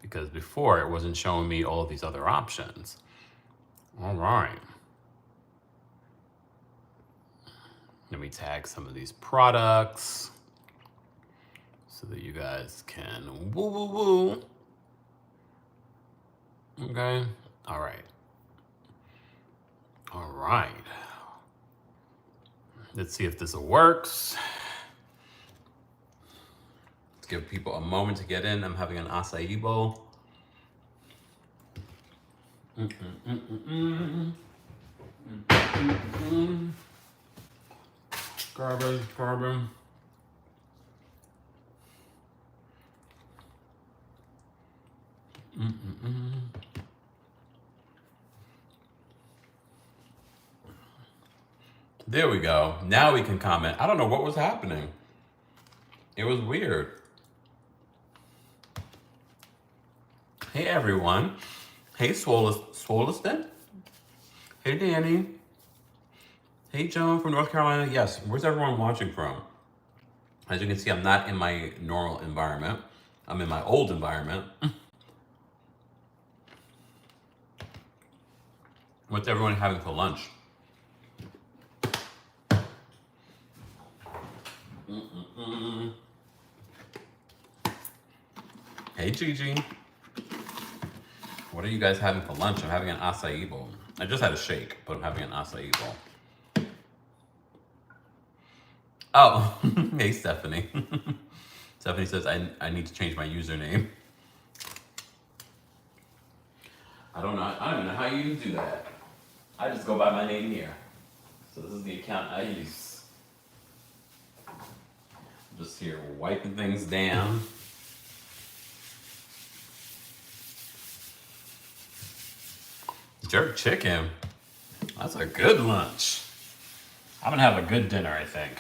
because before it wasn't showing me all of these other options. All right. Let me tag some of these products so that you guys can woo woo woo. Okay. All right. All right. Let's see if this works. Let's give people a moment to get in. I'm having an acai bowl. Carbon. There we go. Now we can comment. I don't know what was happening. It was weird. Hey everyone. Hey Swoliston. Hey Danny. Hey Joan from North Carolina. Yes, where's everyone watching from? As you can see, I'm not in my normal environment. I'm in my old environment. What's everyone having for lunch? Hey Gigi. What are you guys having for lunch? I'm having an acai bowl. I just had a shake, but I'm having an acai bowl. Oh, hey Stephanie. Stephanie says I need to change my username. I don't even know how you do that. I just go by my name here. So this is the account I use. I'm just here wiping things down. Jerk chicken. That's a good lunch. I'm gonna have a good dinner, I think.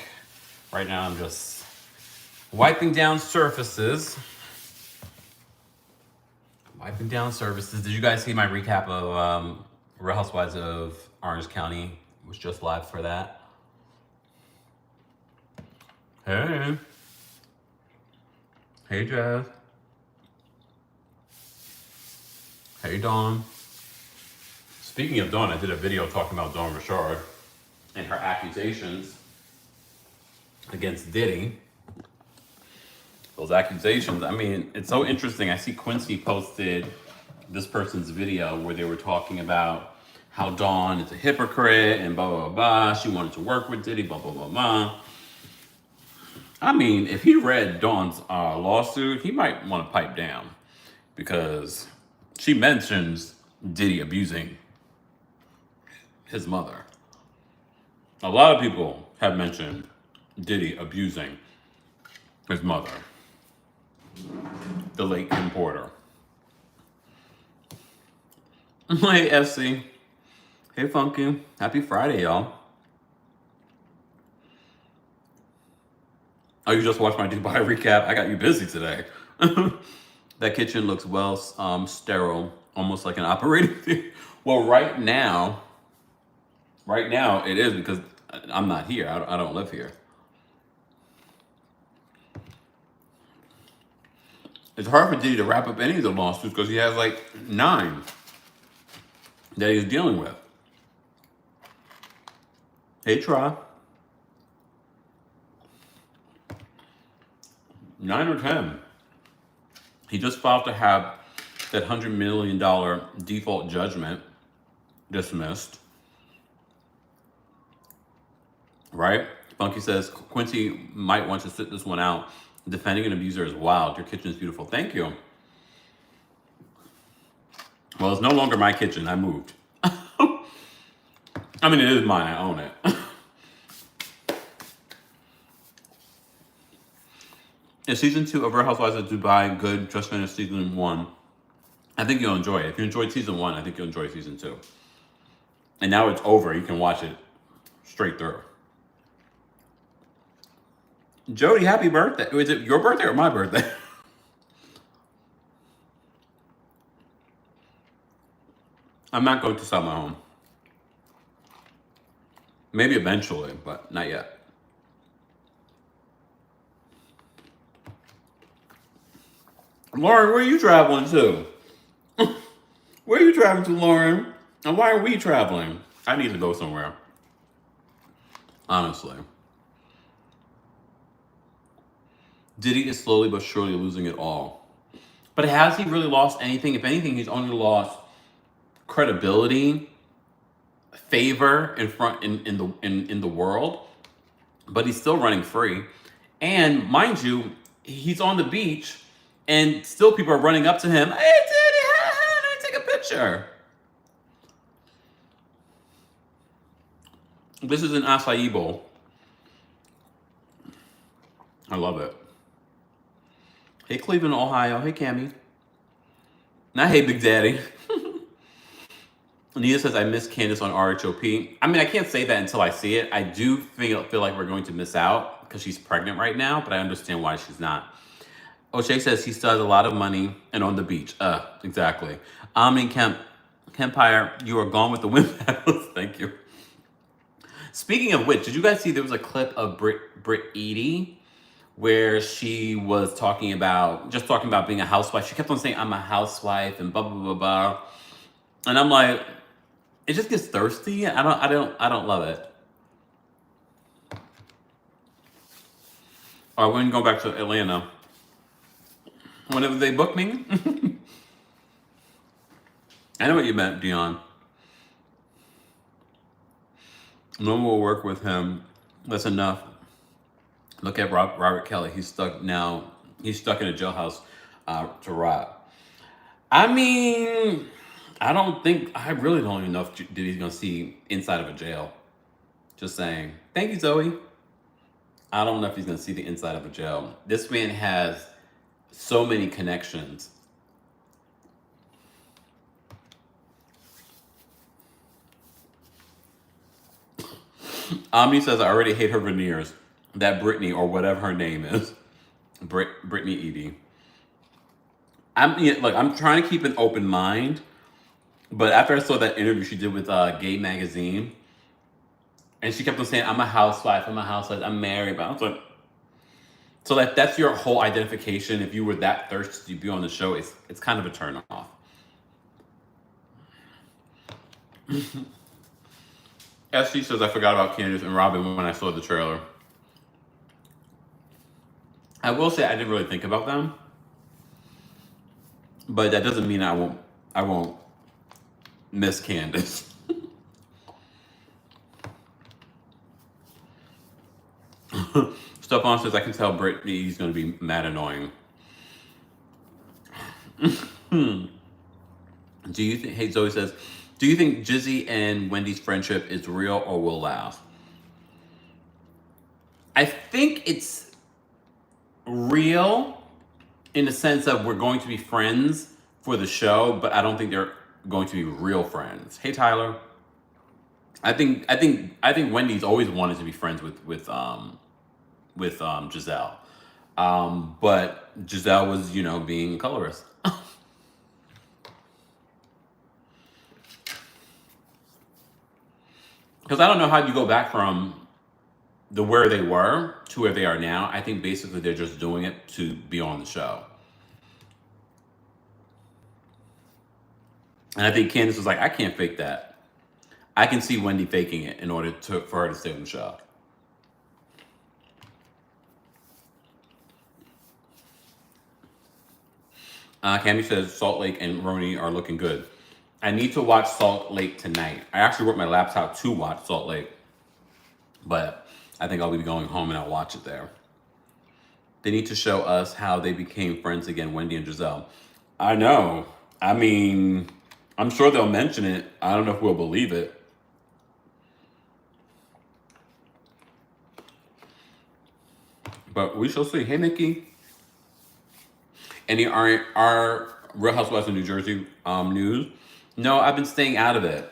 Right now I'm just wiping down surfaces. Did you guys see my recap of Real Housewives of Orange County? It was just live for that. Hey. Hey Jazz. Hey Dawn. Speaking of Dawn, I did a video talking about Dawn Richard and her accusations against Diddy. Those accusations, I mean, it's so interesting. I see Quincy posted this person's video where they were talking about how Dawn is a hypocrite and blah, blah, blah. She wanted to work with Diddy, blah, blah, blah, blah. I mean, if he read Dawn's lawsuit, he might want to pipe down because she mentions Diddy abusing his mother. A lot of people have mentioned Diddy abusing his mother, the late Kim Porter. Hey, FC. Hey, Funky. Happy Friday, y'all. Oh, you just watched my Dubai recap? I got you busy today. That kitchen looks well sterile, almost like an operating theater. Well, right now it is because I'm not here. I don't live here. It's hard for Diddy to wrap up any of the lawsuits because he has like 9 that he's dealing with. Hey, Try. 9 or 10. He just filed to have that $100 million default judgment dismissed. Right? Funky says, Quincy might want to sit this one out. Defending an abuser is wild. Your kitchen is beautiful. Thank you. Well, it's no longer my kitchen. I moved. I mean, it is mine. I own it. Is season 2 of Real Housewives of Dubai good? Just finished season 1. I think you'll enjoy it. If you enjoyed season 1, I think you'll enjoy season 2. And now it's over. You can watch it straight through. Jody, happy birthday. Is it your birthday or my birthday? I'm not going to sell my home. Maybe eventually, but not yet. Lauren, where are you traveling to? Where are you traveling to, Lauren? And why are we traveling? I need to go somewhere. Honestly. Diddy is slowly but surely losing it all. But has he really lost anything? If anything, he's only lost credibility, favor in the world. But he's still running free. And mind you, he's on the beach and still people are running up to him. Hey, Diddy, let me take a picture. This is an acai bowl. I love it. Hey, Cleveland, Ohio. Hey, Cammy. Not hey, Big Daddy. Anita says, I miss Candace on RHOP. I mean, I can't say that until I see it. I do feel like we're going to miss out because she's pregnant right now, but I understand why she's not. O'Shea says he still has a lot of money and on the beach. Exactly. Kempire, you are gone with the wind battles. Thank you. Speaking of which, did you guys see there was a clip of Britney where she was talking about being a housewife? She kept on saying, I'm a housewife and blah, blah, blah, blah. And I'm like, it just gets thirsty. I don't love it. All right, we're gonna go back to Atlanta. Whenever they book me. I know what you meant, Dion. No one will work with him. That's enough. Look at Robert Kelly. He's stuck now. He's stuck in a jailhouse to rot. I mean, I really don't even know if Diddy's gonna see inside of a jail. Just saying. Thank you, Zoe. I don't know if he's gonna see the inside of a jail. This man has so many connections. Omni says, I already hate her veneers. That Britney, or whatever her name is. Britney Edie. I'm trying to keep an open mind. But after I saw that interview she did with Gay Magazine, and she kept on saying, I'm a housewife, I'm married. But I was like, so that's your whole identification. If you were that thirsty to be on the show, it's kind of a turn off. SC says, I forgot about Candace and Robin when I saw the trailer. I will say I didn't really think about them. But that doesn't mean I won't miss Candace. Stephon says, I can tell Britney's going to be mad annoying. Do you think, hey, Zoe says, do you think Jizzy and Wendy's friendship is real or will last? I think it's real in the sense of we're going to be friends for the show, but I don't think they're going to be real friends. Hey, Tyler. I think Wendy's always wanted to be friends with Giselle. But Giselle was, being a colorist. Because I don't know how you go back from where they were to where they are now. I think basically they're just doing it to be on the show. And I think Candace was like, I can't fake that. I can see Wendy faking it in order for her to stay on the show. Cammy says Salt Lake and Roni are looking good. I need to watch Salt Lake tonight. I actually brought my laptop to watch Salt Lake. But I think I'll be going home and I'll watch it there. They need to show us how they became friends again, Wendy and Giselle. I know. I mean, I'm sure they'll mention it. I don't know if we'll believe it. But we shall see. Hey, Nikki. Any our Real Housewives of New Jersey news? No, I've been staying out of it.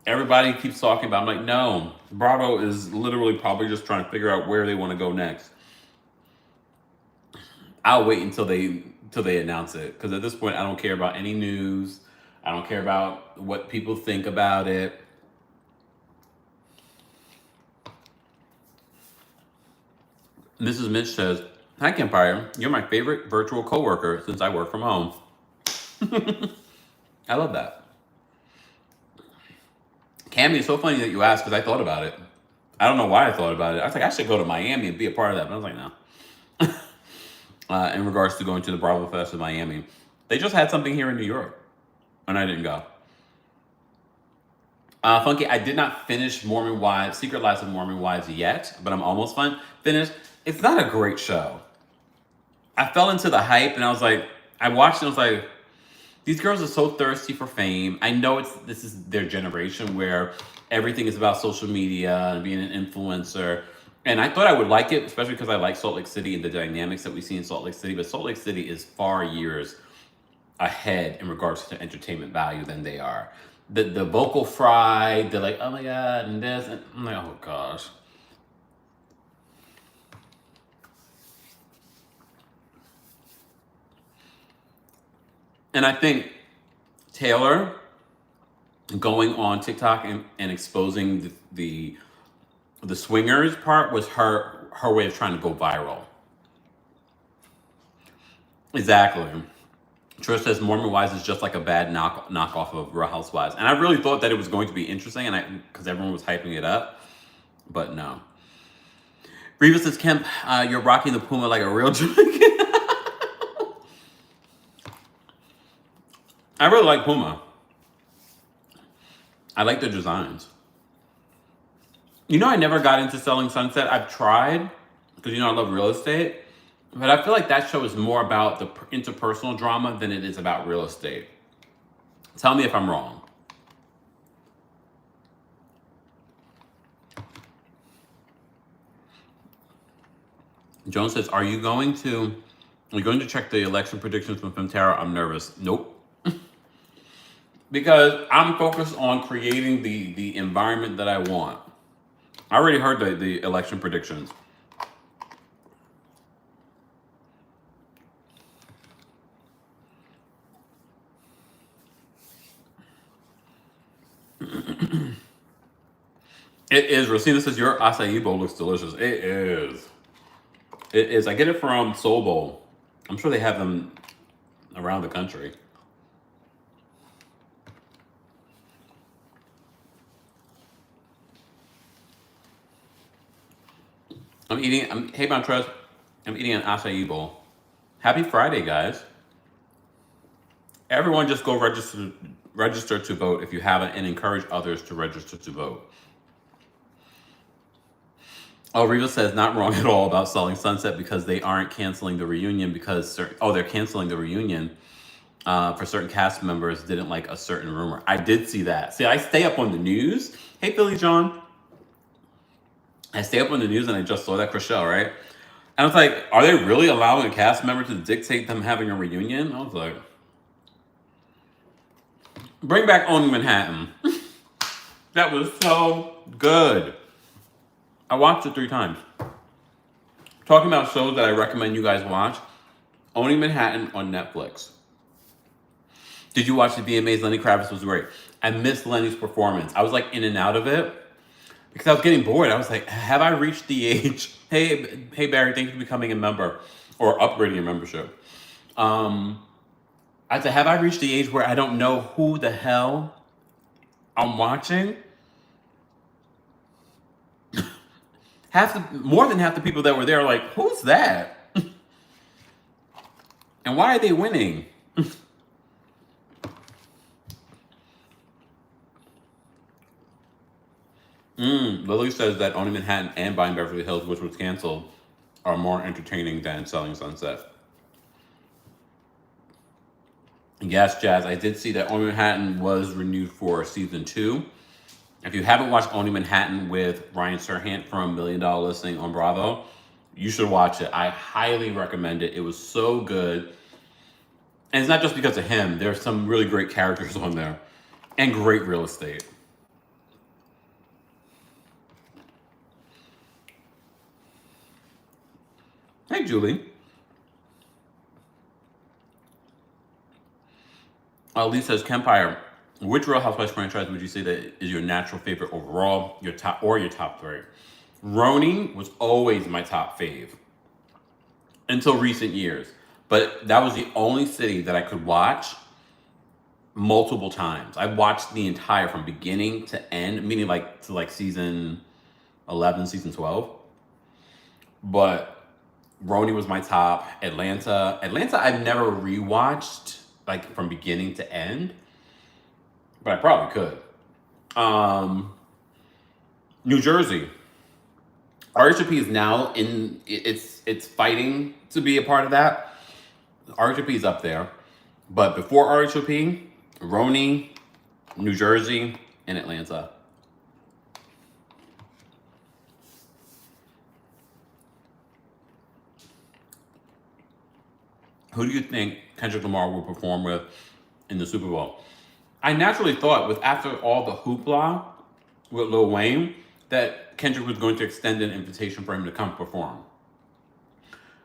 Everybody keeps talking about it. I'm like, no. Bravo is literally probably just trying to figure out where they want to go next. I'll wait until they announce it. Because at this point, I don't care about any news. I don't care about what people think about it. Mrs. Mitch says, Hi, Kempire. You're my favorite virtual coworker since I work from home. I love that. Cammy, it's so funny that you asked because I thought about it. I don't know why I thought about it. I was like, I should go to Miami and be a part of that. But I was like, no. In regards to going to the Bravo Fest in Miami, they just had something here in New York, and I didn't go. Funky, I did not finish Mormon Wives, Secret Lives of Mormon Wives yet, but I'm almost finished. It's not a great show. I fell into the hype, and I was like, I watched it, and I was like, these girls are so thirsty for fame. I know this is their generation where everything is about social media and being an influencer. And I thought I would like it, especially because I like Salt Lake City and the dynamics that we see in Salt Lake City. But Salt Lake City is far years ahead in regards to entertainment value than they are. The vocal fry, they're like, oh my God, and this. And I'm like, oh gosh. And I think Taylor going on TikTok and exposing the swingers part was her way of trying to go viral. Exactly. Trish says Mormon Wives is just like a bad knockoff of Real Housewives, and I really thought that it was going to be interesting, and because everyone was hyping it up, but no. Reva says, Kemp, you're rocking the Puma like a real dragon. I really like Puma. I like the designs. You know, I never got into Selling Sunset. I've tried, because you know I love real estate. But I feel like that show is more about the interpersonal drama than it is about real estate. Tell me if I'm wrong. Joan says, are you going to check the election predictions from Femtara? I'm nervous. Nope. Because I'm focused on creating the environment that I want. I already heard the election predictions. It is. Rosina says, your acai bowl looks delicious. It is. It is. I get it from Soul Bowl. I'm sure they have them around the country. Hey Montrez, I'm eating an acai bowl. Happy Friday, guys. Everyone just go register to vote if you haven't, and encourage others to register to vote. Oh, Reva says, not wrong at all about Selling Sunset because they aren't canceling the reunion because, they're canceling the reunion for certain cast members didn't like a certain rumor. I did see that. See, I stay up on the news. Hey, Billy John. I stay up on the news and I just saw that for show, right? And I was like, are they really allowing a cast member to dictate them having a reunion? I was like, bring back Owning Manhattan. That was so good. I watched it 3 times. Talking about shows that I recommend you guys watch. Owning Manhattan on Netflix. Did you watch the VMAs? Lenny Kravitz was great. I missed Lenny's performance. I was like in and out of it because I was getting bored. I was like, have I reached the age? Hey Barry, thank you for becoming a member or upgrading your membership. I said, have I reached the age where I don't know who the hell I'm watching? More than half the people that were there are like, who's that? And why are they winning? Lily says that Owning Manhattan and Buying Beverly Hills, which was canceled, are more entertaining than Selling Sunset. Yes, Jazz, I did see that Owning Manhattan was renewed for season 2. If you haven't watched Owning Manhattan with Ryan Serhant from $1 Million Listing on Bravo, you should watch it. I highly recommend it. It was so good. And it's not just because of him. There's some really great characters on there. And great real estate. Hey, Julie. Lee says, Kempire, which Real Housewives franchise would you say that is your natural favorite overall, your top 3? Roni was always my top fave. until recent years. But that was the only city that I could watch multiple times. I watched the entire from beginning to end, meaning like to like season 11, season 12. But Roni was my top. Atlanta I've never rewatched like from beginning to end, but I probably could. New Jersey. RHP is now in it's fighting to be a part of that. RHP is up there. But before RHP, Roni, New Jersey, and Atlanta. Who do you think Kendrick Lamar will perform with in the Super Bowl? I naturally thought with after all the hoopla with Lil Wayne that Kendrick was going to extend an invitation for him to come perform.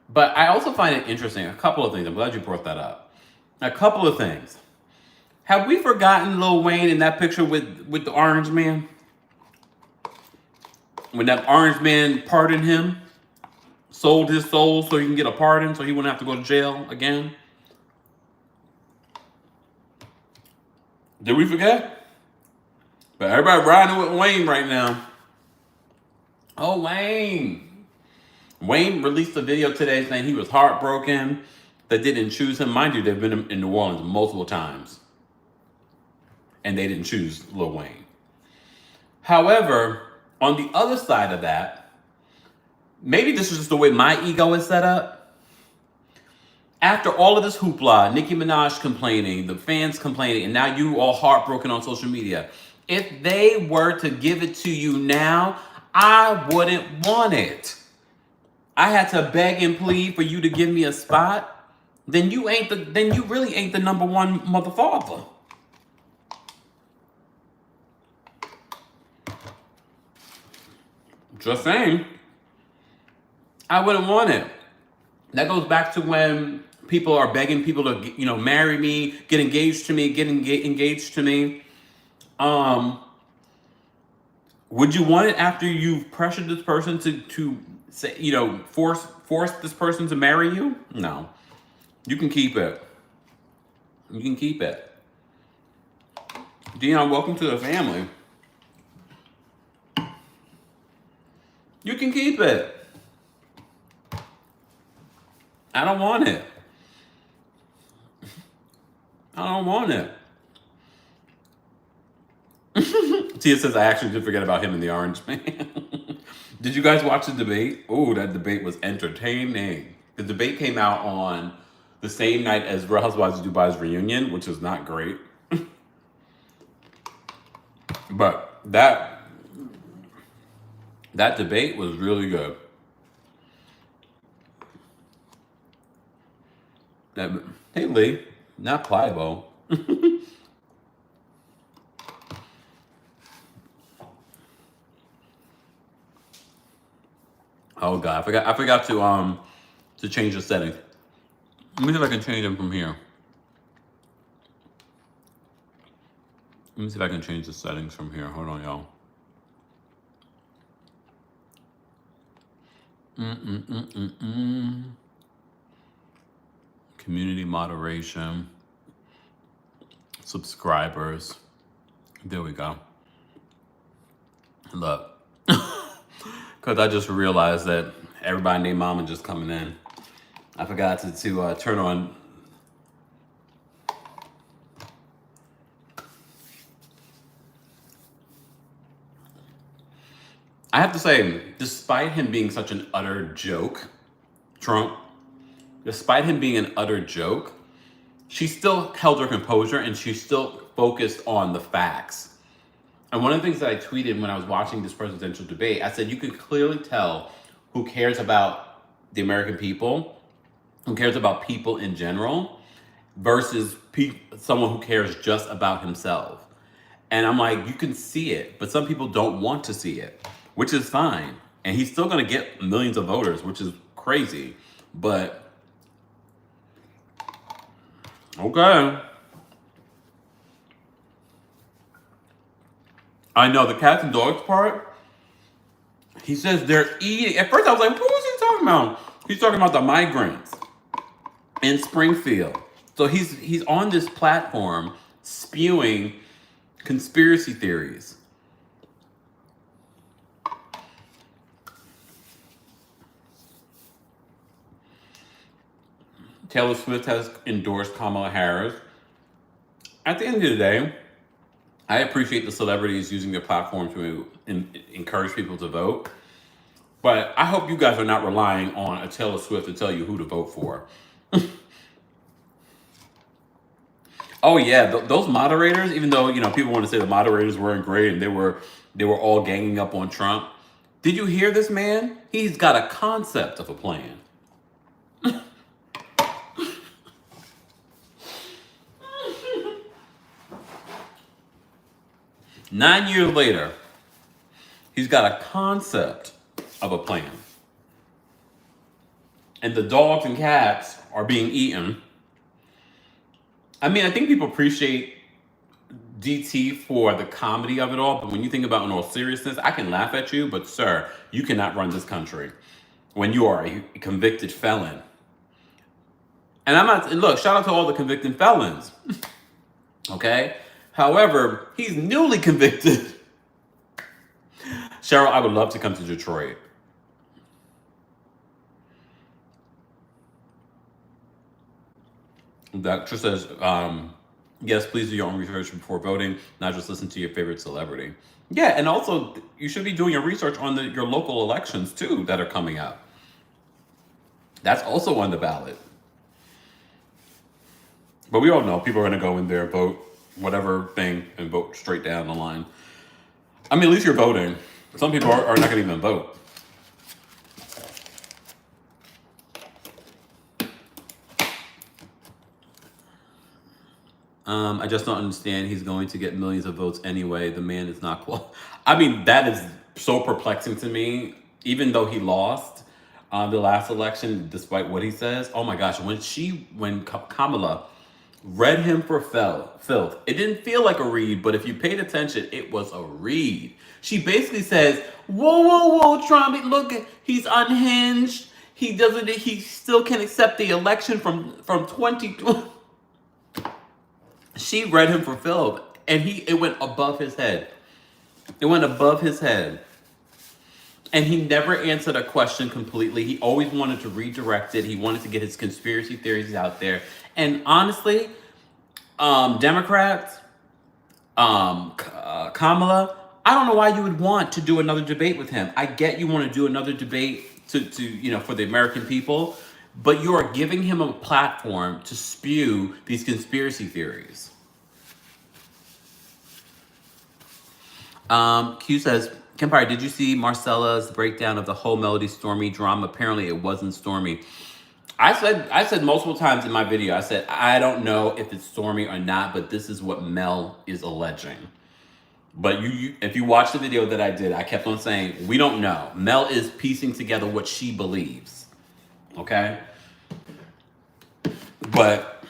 But I also find it interesting, a couple of things. I'm glad you brought that up. A couple of things. Have we forgotten Lil Wayne in that picture with the orange man? When that orange man pardoned him, sold his soul so he can get a pardon so he wouldn't have to go to jail again? Did we forget? But everybody riding with Wayne right now. Oh, Wayne. Wayne released a video today saying he was heartbroken, that they didn't choose him. Mind you, they've been in New Orleans multiple times. And they didn't choose Lil Wayne. However, on the other side of that, maybe this is just the way my ego is set up. After all of this hoopla, Nicki Minaj complaining, the fans complaining, and now you all heartbroken on social media. If they were to give it to you now, I wouldn't want it. I had to beg and plead for you to give me a spot. Then you really ain't the number one mother father. Just saying. I wouldn't want it. That goes back to when people are begging people to, marry me, get engaged to me, engaged to me. Would you want it after you've pressured this person to say, force this person to marry you? No. You can keep it. You can keep it. Dion, welcome to the family. You can keep it. I don't want it. I don't want it. Tia says, I actually did forget about him and the orange man. Did you guys watch the debate? Oh, that debate was entertaining. The debate came out on the same night as Real Housewives of Dubai's reunion, which was not great. But that debate was really good. Hey, Lee, not Pliable. Oh God, I forgot to change the settings. Let me see if I can change them from here. Let me see if I can change the settings from here. Hold on, y'all. Community moderation. Subscribers. There we go. Look. Because I just realized that everybody named Mama just coming in. I forgot to turn on. I have to say, despite him being such an utter joke, Trump, despite him being an utter joke, she still held her composure and she still focused on the facts. And one of the things that I tweeted when I was watching this presidential debate, I said, you can clearly tell who cares about the American people, who cares about people in general, versus someone who cares just about himself. And I'm like, you can see it, but some people don't want to see it, which is fine. And he's still going to get millions of voters, which is crazy. But, okay. I know the cats and dogs part. He says they're eating. At first I was like, what was he talking about? He's talking about the migrants in Springfield. So he's on this platform spewing conspiracy theories. Taylor Swift has endorsed Kamala Harris. At the end of the day, I appreciate the celebrities using their platform to encourage people to vote. But I hope you guys are not relying on a Taylor Swift to tell you who to vote for. Oh yeah, those moderators, even though, people want to say the moderators weren't great and they were all ganging up on Trump. Did you hear this man? He's got a concept of a plan. 9 years later, he's got a concept of a plan. And the dogs and cats are being eaten. I mean, I think people appreciate DT for the comedy of it all, but when you think about it in all seriousness, I can laugh at you, but sir, you cannot run this country when you are a convicted felon. And I'm not, look, shout out to all the convicted felons. Okay? However, he's newly convicted. Cheryl, I would love to come to Detroit. The actress says, yes, please do your own research before voting, not just listen to your favorite celebrity. Yeah, and also, you should be doing your research on your local elections, too, that are coming up. That's also on the ballot. But we all know people are going to go in there, vote whatever thing, and vote straight down the line. I mean, at least you're voting. Some people are not going to even vote. I just don't understand. He's going to get millions of votes anyway. The man is not qualified. I mean, that is so perplexing to me. Even though he lost the last election, despite what he says. Oh my gosh, when Kamala read him for filth, it didn't feel like a read, but if you paid attention, it was a read. She basically says, whoa, Trump, look, he's unhinged. He still can't accept the election from 2020. She read him for filth, and it went above his head. It went above his head. And he never answered a question completely. He always wanted to redirect it. He wanted to get his conspiracy theories out there. And honestly, Democrats, Kamala, I don't know why you would want to do another debate with him. I get you want to do another debate to for the American people, but you are giving him a platform to spew these conspiracy theories. Q says, Kempire, did you see Marcella's breakdown of the whole Melody Stormy drama? Apparently it wasn't Stormy. I said multiple times in my video, I said, I don't know if it's Stormy or not, but this is what Mel is alleging. But if you watch the video that I did, I kept on saying, we don't know. Mel is piecing together what she believes. Okay? But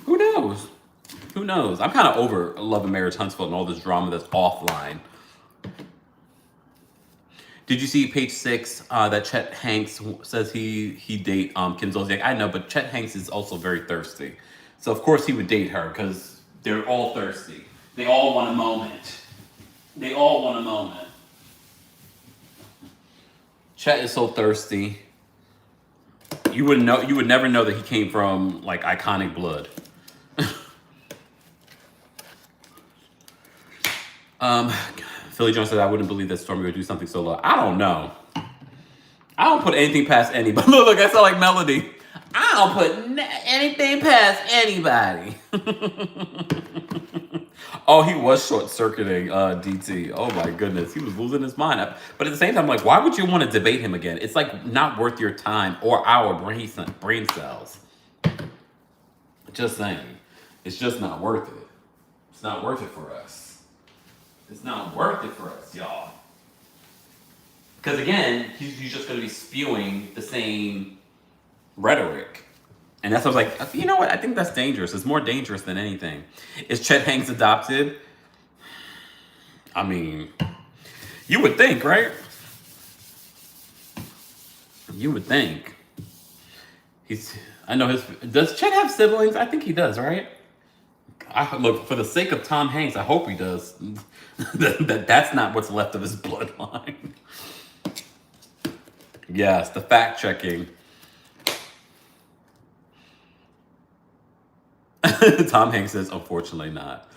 who knows? Who knows? I'm kind of over Love and Marriage Huntsville and all this drama that's offline. Did you see page 6 that Chet Hanks says he date Kim Zolciak? I know, but Chet Hanks is also very thirsty. So of course he would date her because they're all thirsty. They all want a moment. They all want a moment. Chet is so thirsty. You would never know that he came from like iconic blood. Philly Jones said, I wouldn't believe that Stormy would do something so low. I don't know. I don't put anything past anybody. Look, I sound like Melody. I don't put anything past anybody. Oh, he was short-circuiting DT. Oh my goodness, he was losing his mind. But at the same time, like, why would you want to debate him again? It's like not worth your time or our brain cells. Just saying. It's just not worth it. It's not worth it for us. It's not worth it for us, y'all. Because again, he's just going to be spewing the same rhetoric. And that's what I was like, you know what? I think that's dangerous. It's more dangerous than anything. Is Chet Hanks adopted? I mean, you would think, right? You would think. I know does Chet have siblings? I think he does, right? Look, for the sake of Tom Hanks, I hope he does. That's not what's left of his bloodline. Yes, the fact checking. Tom Hanks says, unfortunately not.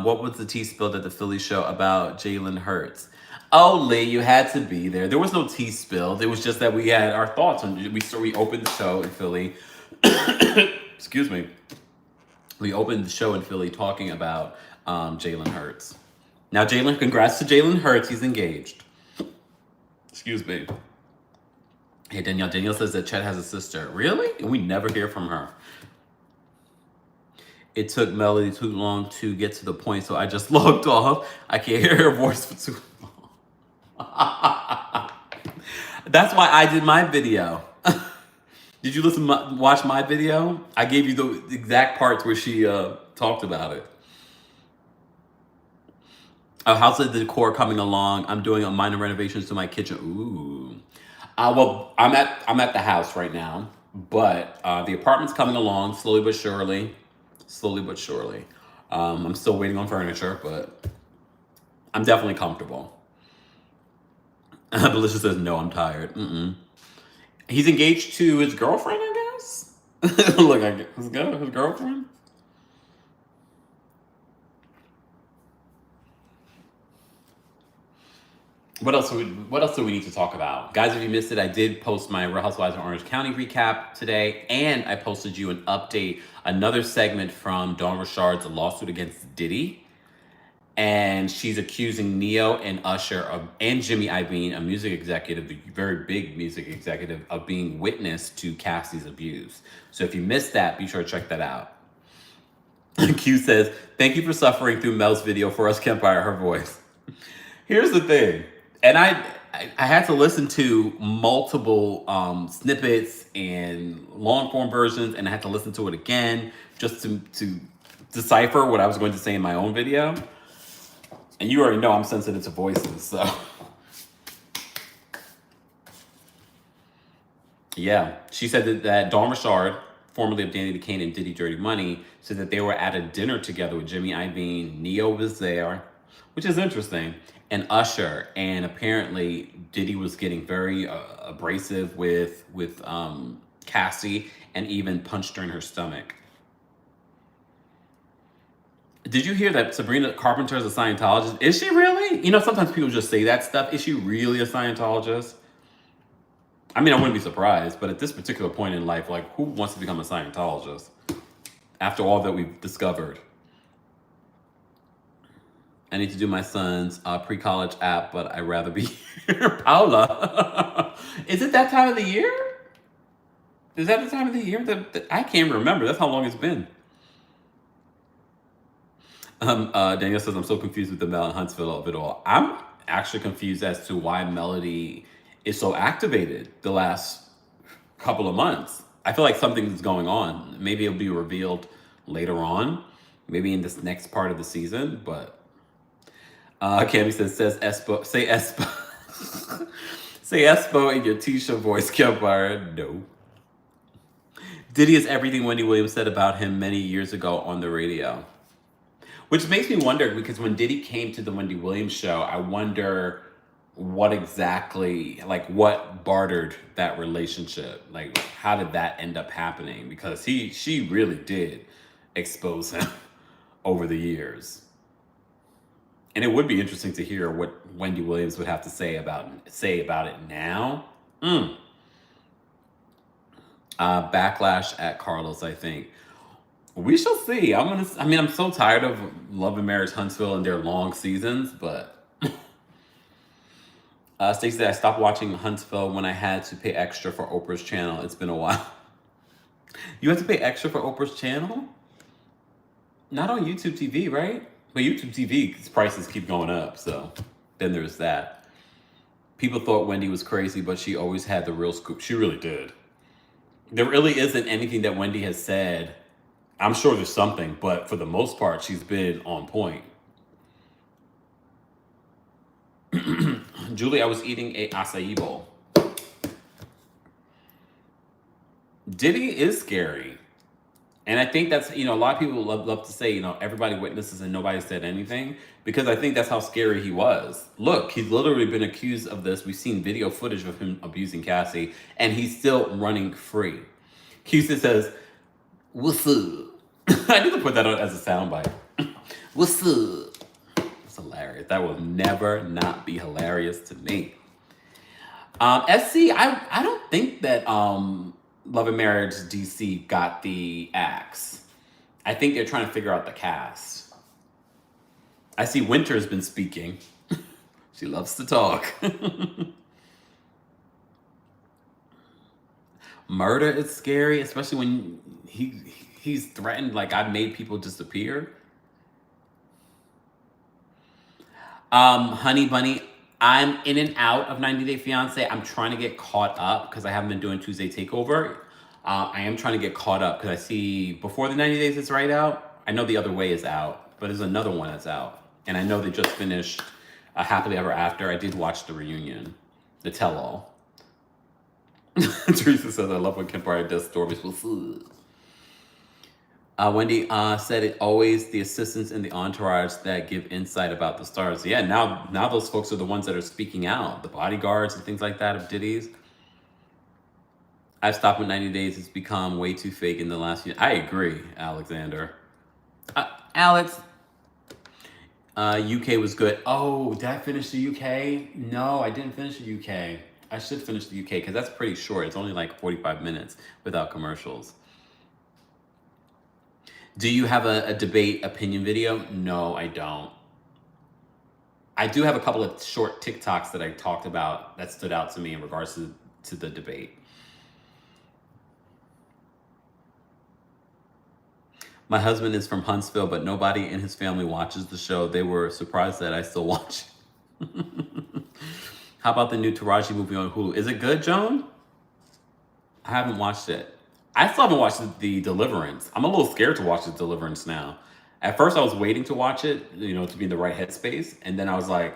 What was the tea spilled at the Philly show about Jalen Hurts? Oh, Lee, you had to be there. There was no tea spilled. It was just that we had our thoughts on. We opened the show in Philly. Excuse me. We opened the show in Philly talking about Jalen Hurts. Now, congrats to Jalen Hurts. He's engaged. Excuse me. Hey, Danielle. Danielle says that Chet has a sister. Really? And we never hear from her. It took Melody too long to get to the point, so I just logged off. I can't hear her voice for too long. That's why I did my video. Did you watch my video? I gave you the exact parts where she talked about it. How's the decor coming along? I'm doing a minor renovations to my kitchen. Ooh. Well, I'm at the house right now, but the apartment's coming along slowly but surely. Slowly but surely. I'm still waiting on furniture, but I'm definitely comfortable. Delicious says, no, I'm tired. He's engaged to his girlfriend, I guess? Look, his girlfriend? What else do we need to talk about? Guys, if you missed it, I did post my Real Housewives of Orange County recap today, and I posted you an update, another segment from Dawn Richard's lawsuit against Diddy. And she's accusing Neo and Usher and Jimmy Iovine, a music executive, a very big music executive, of being witness to Cassie's abuse. So if you missed that, be sure to check that out. Q says, thank you for suffering through Mel's video for us, Kempire, her voice. Here's the thing. And I had to listen to multiple snippets and long form versions, and I had to listen to it again just to decipher what I was going to say in my own video. And you already know I'm sensitive to voices, so. Yeah, she said that Dawn Richard, formerly of Danny the Kane and Diddy Dirty Money, said that they were at a dinner together with Jimmy Iovine. Neo was there, which is interesting, and Usher. And apparently Diddy was getting very abrasive with Cassie, and even punched her in her stomach. Did you hear that Sabrina Carpenter is a Scientologist? Is she really? You know, sometimes people just say that stuff. Is she really a Scientologist? I mean, I wouldn't be surprised, but at this particular point in life, like, who wants to become a Scientologist after all that we've discovered? I need to do my son's pre-college app, but I'd rather be here. Paula, is it that time of the year? Is that the time of the year? I can't remember. That's how long it's been. Daniel says, I'm so confused with the Mel and Huntsville of it all. I'm actually confused as to why Melody is so activated the last couple of months. I feel like something's going on. Maybe it'll be revealed later on, maybe in this next part of the season, but Cammy says Espo, say Espo. Say Espo in your Tisha voice, Kempire. No. Diddy is everything Wendy Williams said about him many years ago on the radio. Which makes me wonder, because when Diddy came to the Wendy Williams show, I wonder what exactly, like, what bartered that relationship? Like, how did that end up happening? Because she really did expose him over the years. And it would be interesting to hear what Wendy Williams would have to say about it now. Backlash at Carlos, I think. We shall see. I'm so tired of Love and Marriage Huntsville and their long seasons, but Stacey said, I stopped watching Huntsville when I had to pay extra for Oprah's channel. It's been a while. You have to pay extra for Oprah's channel? Not on YouTube TV, right? But YouTube TV's prices keep going up, so then there's that. People thought Wendy was crazy, but she always had the real scoop. She really did. There really isn't anything that Wendy has said. I'm sure there's something, but for the most part, she's been on point. Julie, I was eating a acai bowl. Diddy is scary. And I think that's, a lot of people love to say, everybody witnesses and nobody said anything, because I think that's how scary he was. Look, he's literally been accused of this. We've seen video footage of him abusing Cassie, and he's still running free. Houston says, "What's up?" I need to put that on as a soundbite. What's up? It's hilarious. That will never not be hilarious to me. SC, I don't think that Love and Marriage DC got the axe. I think they're trying to figure out the cast. I see Winter's been speaking. She loves to talk. Murder is scary, especially when he's threatened, like, I've made people disappear. Honey Bunny, I'm in and out of 90 Day Fiance. I'm trying to get caught up because I haven't been doing Tuesday Takeover. I am trying to get caught up because I see before the 90 Days is right out. I know The Other Way is out, but there's another one that's out. And I know they just finished Happily Ever After. I did watch the reunion, the tell-all. Teresa says, I love when Kempire does stories. Wendy said it always the assistants in the entourage that give insight about the stars. Yeah, now those folks are the ones that are speaking out. The bodyguards and things like that of Diddy's. I've stopped at 90 Days. It's become way too fake in the last few. I agree, Alexander. Alex, UK was good. Oh, did I finish the UK? No, I didn't finish the UK. I should finish the UK because that's pretty short. It's only like 45 minutes without commercials. Do you have a debate opinion video? No, I don't. I do have a couple of short TikToks that I talked about that stood out to me in regards to the debate. My husband is from Huntsville, but nobody in his family watches the show. They were surprised that I still watch it. How about the new Taraji movie on Hulu? Is it good, Joan? I haven't watched it. I still haven't watched The Deliverance. I'm a little scared to watch The Deliverance now. At first, I was waiting to watch it, to be in the right headspace. And then I was like,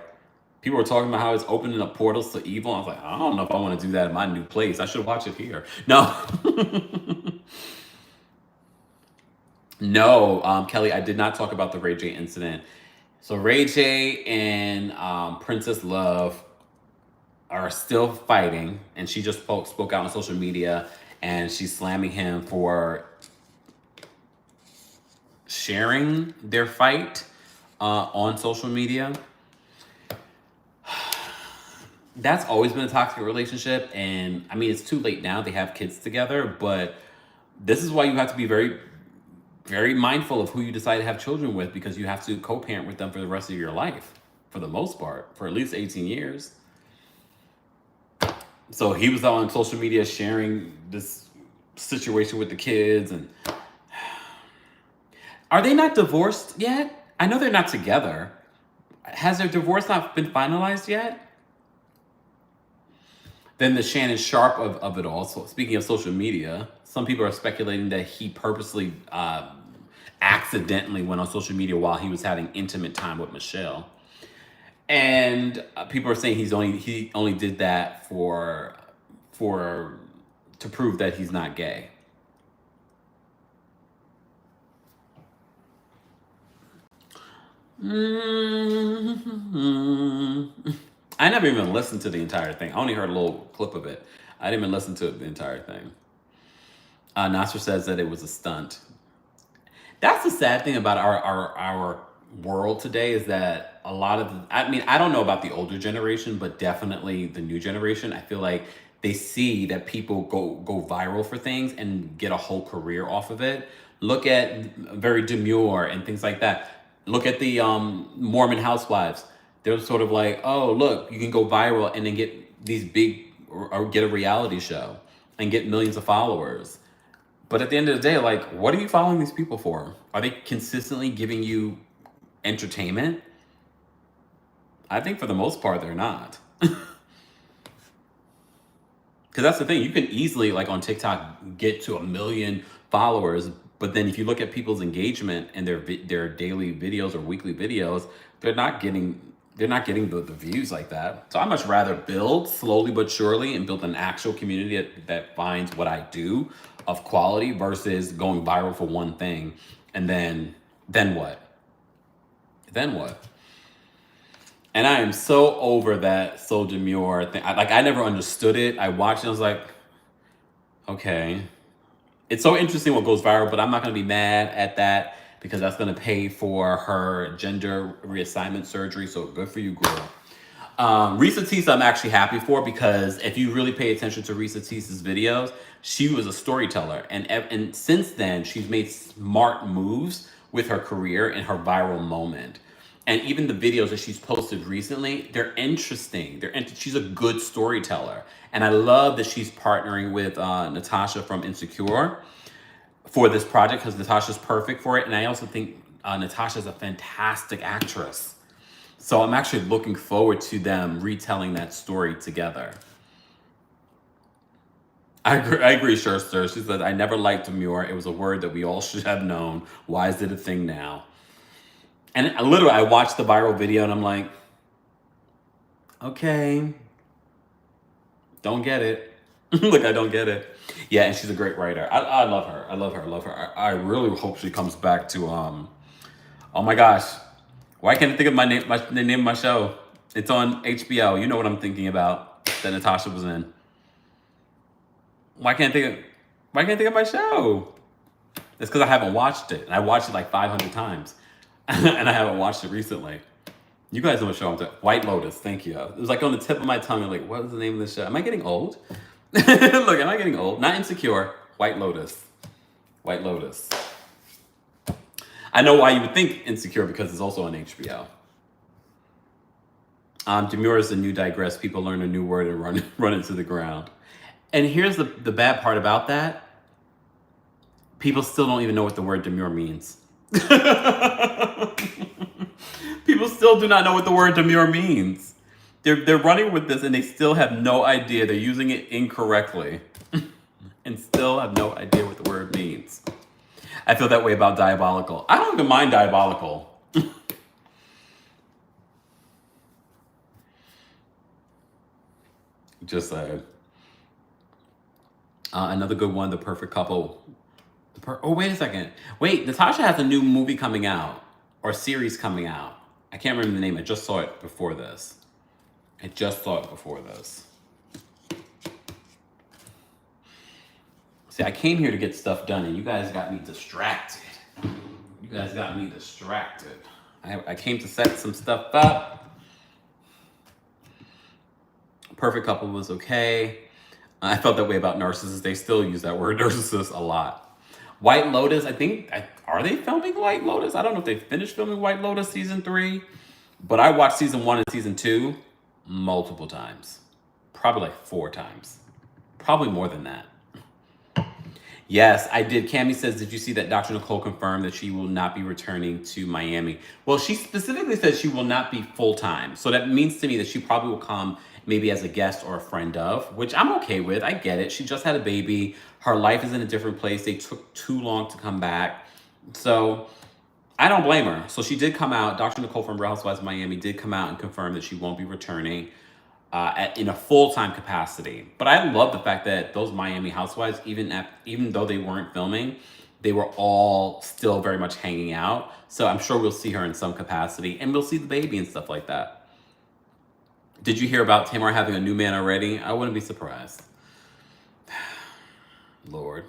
people were talking about how it's opening up portals to evil. I was like, I don't know if I want to do that in my new place. I should watch it here. No. No, Kelly, I did not talk about the Ray J incident. So Ray J and Princess Love are still fighting, and she just spoke out on social media, and she's slamming him for sharing their fight on social media. That's always been a toxic relationship, and I mean, it's too late now. They have kids together, but this is why you have to be very, very mindful of who you decide to have children with, because you have to co-parent with them for the rest of your life, for the most part, for at least 18 years. So he was on social media sharing this situation with the kids. And are they not divorced yet? I know they're not together. Has their divorce not been finalized yet? Then the Shannon Sharp of it all. So speaking of social media, some people are speculating that he purposely accidentally went on social media while he was having intimate time with Michelle. And people are saying he only did that to prove that he's not gay. I never even listened to the entire thing. I only heard a little clip of it. I didn't even listen to the entire thing. Nasser says that it was a stunt. That's the sad thing about our world today, is that a lot of, I don't know about the older generation, but definitely the new generation. I feel like they see that people go viral for things and get a whole career off of it. Look at very demure and things like that. Look at the Mormon housewives. They're sort of like, oh, look, you can go viral and then get these big, or get a reality show and get millions of followers. But at the end of the day, like, what are you following these people for? Are they consistently giving you entertainment? I think for the most part, they're not. Because that's the thing. You can easily, like on TikTok, get to 1 million followers. But then if you look at people's engagement and their daily videos or weekly videos, they're not getting the views like that. So I much rather build slowly but surely and build an actual community that finds what I do of quality versus going viral for one thing and then what? Then what? And I am so over that so demure thing. I never understood it. I watched it, I was like, okay. It's so interesting what goes viral, but I'm not going to be mad at that because that's going to pay for her gender reassignment surgery. So good for you, girl. Risa Teesa, I'm actually happy for because if you really pay attention to Risa Teesa's videos, she was a storyteller. And since then, she's made smart moves with her career and her viral moment. And even the videos that she's posted recently, they're interesting. She's a good storyteller. And I love that she's partnering with Natasha from Insecure for this project because Natasha's perfect for it. And I also think Natasha's a fantastic actress. So I'm actually looking forward to them retelling that story together. I agree, Scherster. She said, I never liked demure. It was a word that we all should have known. Why is it a thing now? And literally, I watched the viral video and I'm like, okay, don't get it. Look, I don't get it. Yeah, and she's a great writer. I love her. I love her. I love her. I really hope she comes back to, oh my gosh. Why can't I think of the name of my show? It's on HBO. You know what I'm thinking about that Natasha was in. Why can't I think of my show? It's because I haven't watched it. And I watched it like 500 times. And I haven't watched it recently. You guys know what show I'm talking about. White Lotus, thank you. It was like on the tip of my tongue. I'm like, what is the name of this show? Am I getting old? Look, am I getting old? Not Insecure. White Lotus. White Lotus. I know why you would think Insecure because it's also on HBO. Demure is the new digress. People learn a new word and run into the ground. And here's the bad part about that. People still don't even know what the word demure means. People still do not know what the word demure means. They're running with this and they still have no idea. They're using it incorrectly and still have no idea what the word means. I feel that way about diabolical. I don't even mind diabolical. Just saying. Another good one, The Perfect Couple. Oh, wait a second. Wait, Natasha has a new movie coming out or series coming out. I can't remember the name. I just saw it before this. See, I came here to get stuff done and you guys got me distracted. I came to set some stuff up. Perfect Couple was okay. I felt that way about Narcissus. They still use that word narcissist a lot. White Lotus, are they filming White Lotus? I don't know if they finished filming White Lotus season 3, but I watched season 1 and season 2 multiple times. Probably like 4 times. Probably more than that. Yes, I did. Cammie says, did you see that Dr. Nicole confirmed that she will not be returning to Miami? Well, she specifically said she will not be full-time. So that means to me that she probably will come maybe as a guest or a friend of, which I'm okay with. I get it. She just had a baby. Her life is in a different place. They took too long to come back. So I don't blame her. So she did come out. Dr. Nicole from Real Housewives of Miami did come out and confirm that she won't be returning in a full-time capacity. But I love the fact that those Miami housewives, even though they weren't filming, they were all still very much hanging out. So I'm sure we'll see her in some capacity and we'll see the baby and stuff like that. Did you hear about Tamar having a new man already? I wouldn't be surprised. Lord.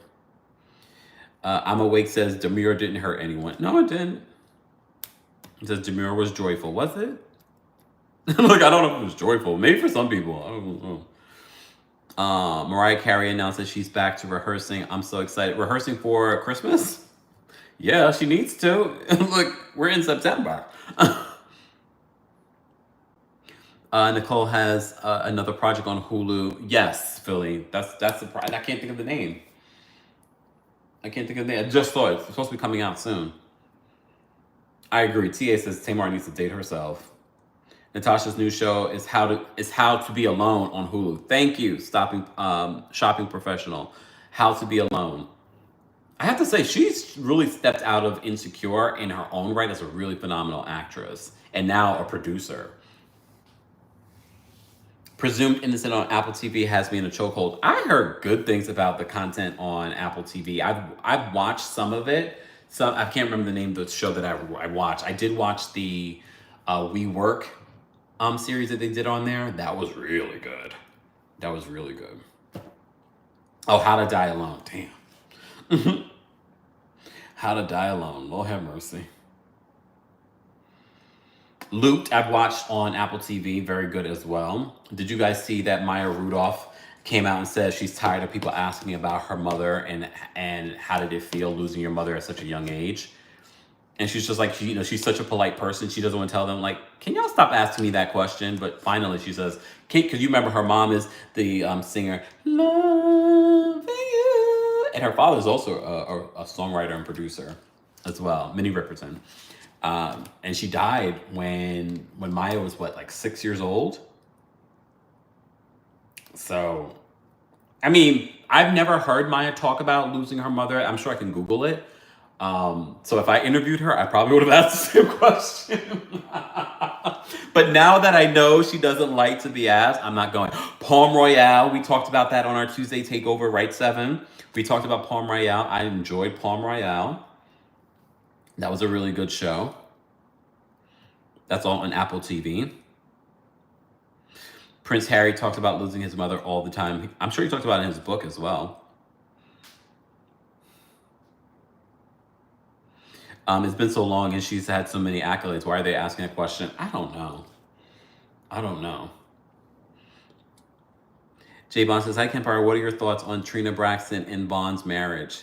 I'm Awake says demure didn't hurt anyone. No, it didn't. It says demure was joyful. Was it? Look, I don't know if it was joyful. Maybe for some people. I don't know. Mariah Carey announced that she's back to rehearsing. I'm so excited. Rehearsing for Christmas? Yeah, she needs to. Look, we're in September. Nicole has another project on Hulu. Yes, Philly. That's the project. I can't think of the name. I just saw it. It's supposed to be coming out soon. I agree. TA says Tamar needs to date herself. Natasha's new show is How to Be Alone on Hulu. Thank you, Shopping Professional. How to Be Alone. I have to say, she's really stepped out of Insecure in her own right as a really phenomenal actress and now a producer. Presumed innocent on Apple TV has me in a chokehold. I heard good things about the content on Apple TV. I've watched some of it. Some I can't remember the name of the show that I watched. I did watch the We Work series that they did on there. That was really good. That was really good. Oh, How to Die Alone. Damn. How to Die Alone. Lord have mercy. Looped, I've watched on Apple TV, very good as well. Did you guys see that Maya Rudolph came out and said she's tired of people asking me about her mother and how did it feel losing your mother at such a young age? And she's just like, she's such a polite person. She doesn't want to tell them, like, can y'all stop asking me that question? But finally she says, because you remember her mom is the singer, Loving You. And her father is also a songwriter and producer as well, Minnie Riperton. And she died when Maya was like 6 years old. So, I mean, I've never heard Maya talk about losing her mother. I'm sure I can Google it. So if I interviewed her, I probably would have asked the same question. But now that I know she doesn't like to be asked, I'm not going. Palm Royale, we talked about that on our Tuesday takeover, right, 7? We talked about Palm Royale. I enjoyed Palm Royale. That was a really good show. That's all on Apple TV. Prince Harry talks about losing his mother all the time. I'm sure he talks about it in his book as well. It's been so long and she's had so many accolades. Why are they asking a question? I don't know. Jay Bond says, hi, Kempire. What are your thoughts on Trina Braxton and Bond's marriage?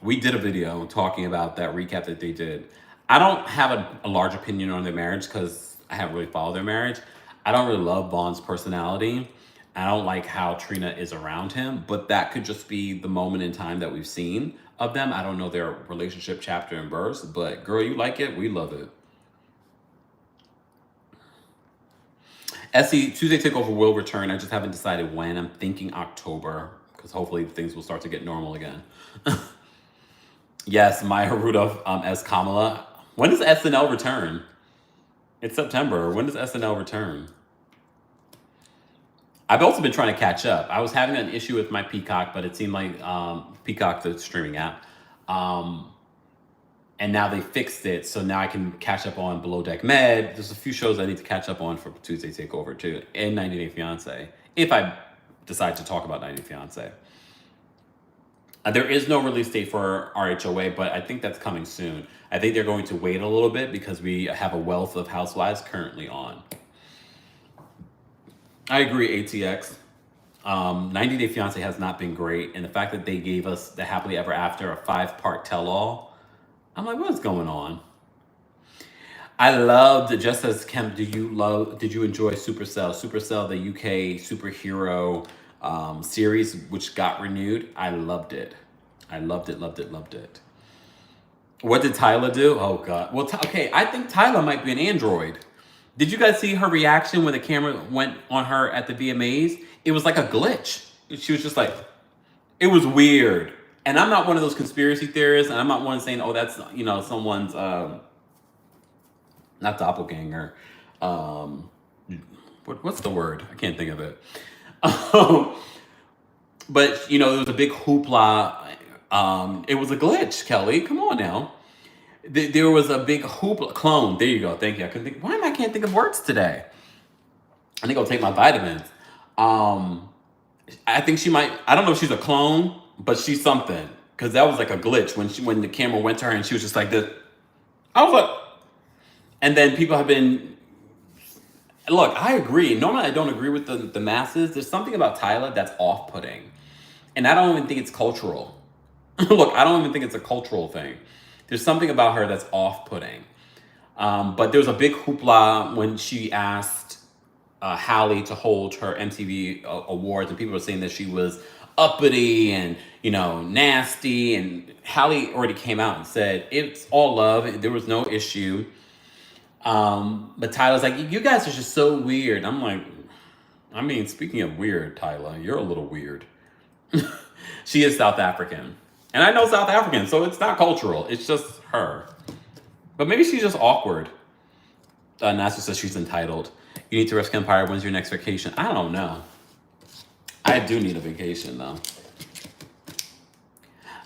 We did a video talking about that recap that they did. I don't have a large opinion on their marriage because I haven't really followed their marriage. I don't really love Bond's personality. I don't like how Trina is around him, but that could just be the moment in time that we've seen of them. I don't know their relationship chapter and verse, but girl, you like it? We love it. Essie, Tuesday Takeover will return. I just haven't decided when. I'm thinking October because hopefully things will start to get normal again. Yes, Maya Rudolph as Kamala. When does SNL return? It's September. When does SNL return? I've also been trying to catch up. I was having an issue with my Peacock, but it seemed like Peacock, the streaming app, and now they fixed it, so now I can catch up on Below Deck Med. There's a few shows I need to catch up on for Tuesday Takeover too, and 90 Day Fiance, if I decide to talk about 90 Day Fiance. There is no release date for RHOA, but I think that's coming soon. I think they're going to wait a little bit because we have a wealth of housewives currently on. I agree, ATX. 90 Day Fiance has not been great, and the fact that they gave us the Happily Ever After, a 5-part tell-all, I'm like, what's going on? I loved, just as Kemp, did you enjoy Supercell? Supercell, the UK superhero series, which got renewed. I loved it. I loved it. What did Tyla do? Oh God. Well, okay, I think Tyla might be an android. Did you guys see her reaction when the camera went on her at the VMAs? It was like a glitch. She was just like, it was weird. And I'm not one of those conspiracy theorists, and I'm not one saying, oh, that's, someone's, not doppelganger. What's the word? I can't think of it. But, there was a big hoopla. It was a glitch, Kelly. Come on now. There was a big hoopla. Clone. There you go. Thank you. I can't think of words today. I think I'll take my vitamins. I think she might, I don't know if she's a clone, but she's something. Because that was like a glitch when the camera went to her and she was just like this. I was like, and then people have been, look, I agree. Normally I don't agree with the masses. There's something about Tyla that's off-putting. And I don't even think it's cultural. Look, I don't even think it's a cultural thing. There's something about her that's off-putting. But there was a big hoopla when she asked Halle to hold her MTV awards, and people were saying that she was uppity and, nasty. And Halle already came out and said, it's all love. There was no issue. But Tyla's like, you guys are just so weird. I'm like, speaking of weird, Tyla, you're a little weird. She is South African. And I know South African, so it's not cultural. It's just her. But maybe she's just awkward. Nasser says she's entitled. You need to rest, Kempire. When's your next vacation? I don't know. I do need a vacation, though.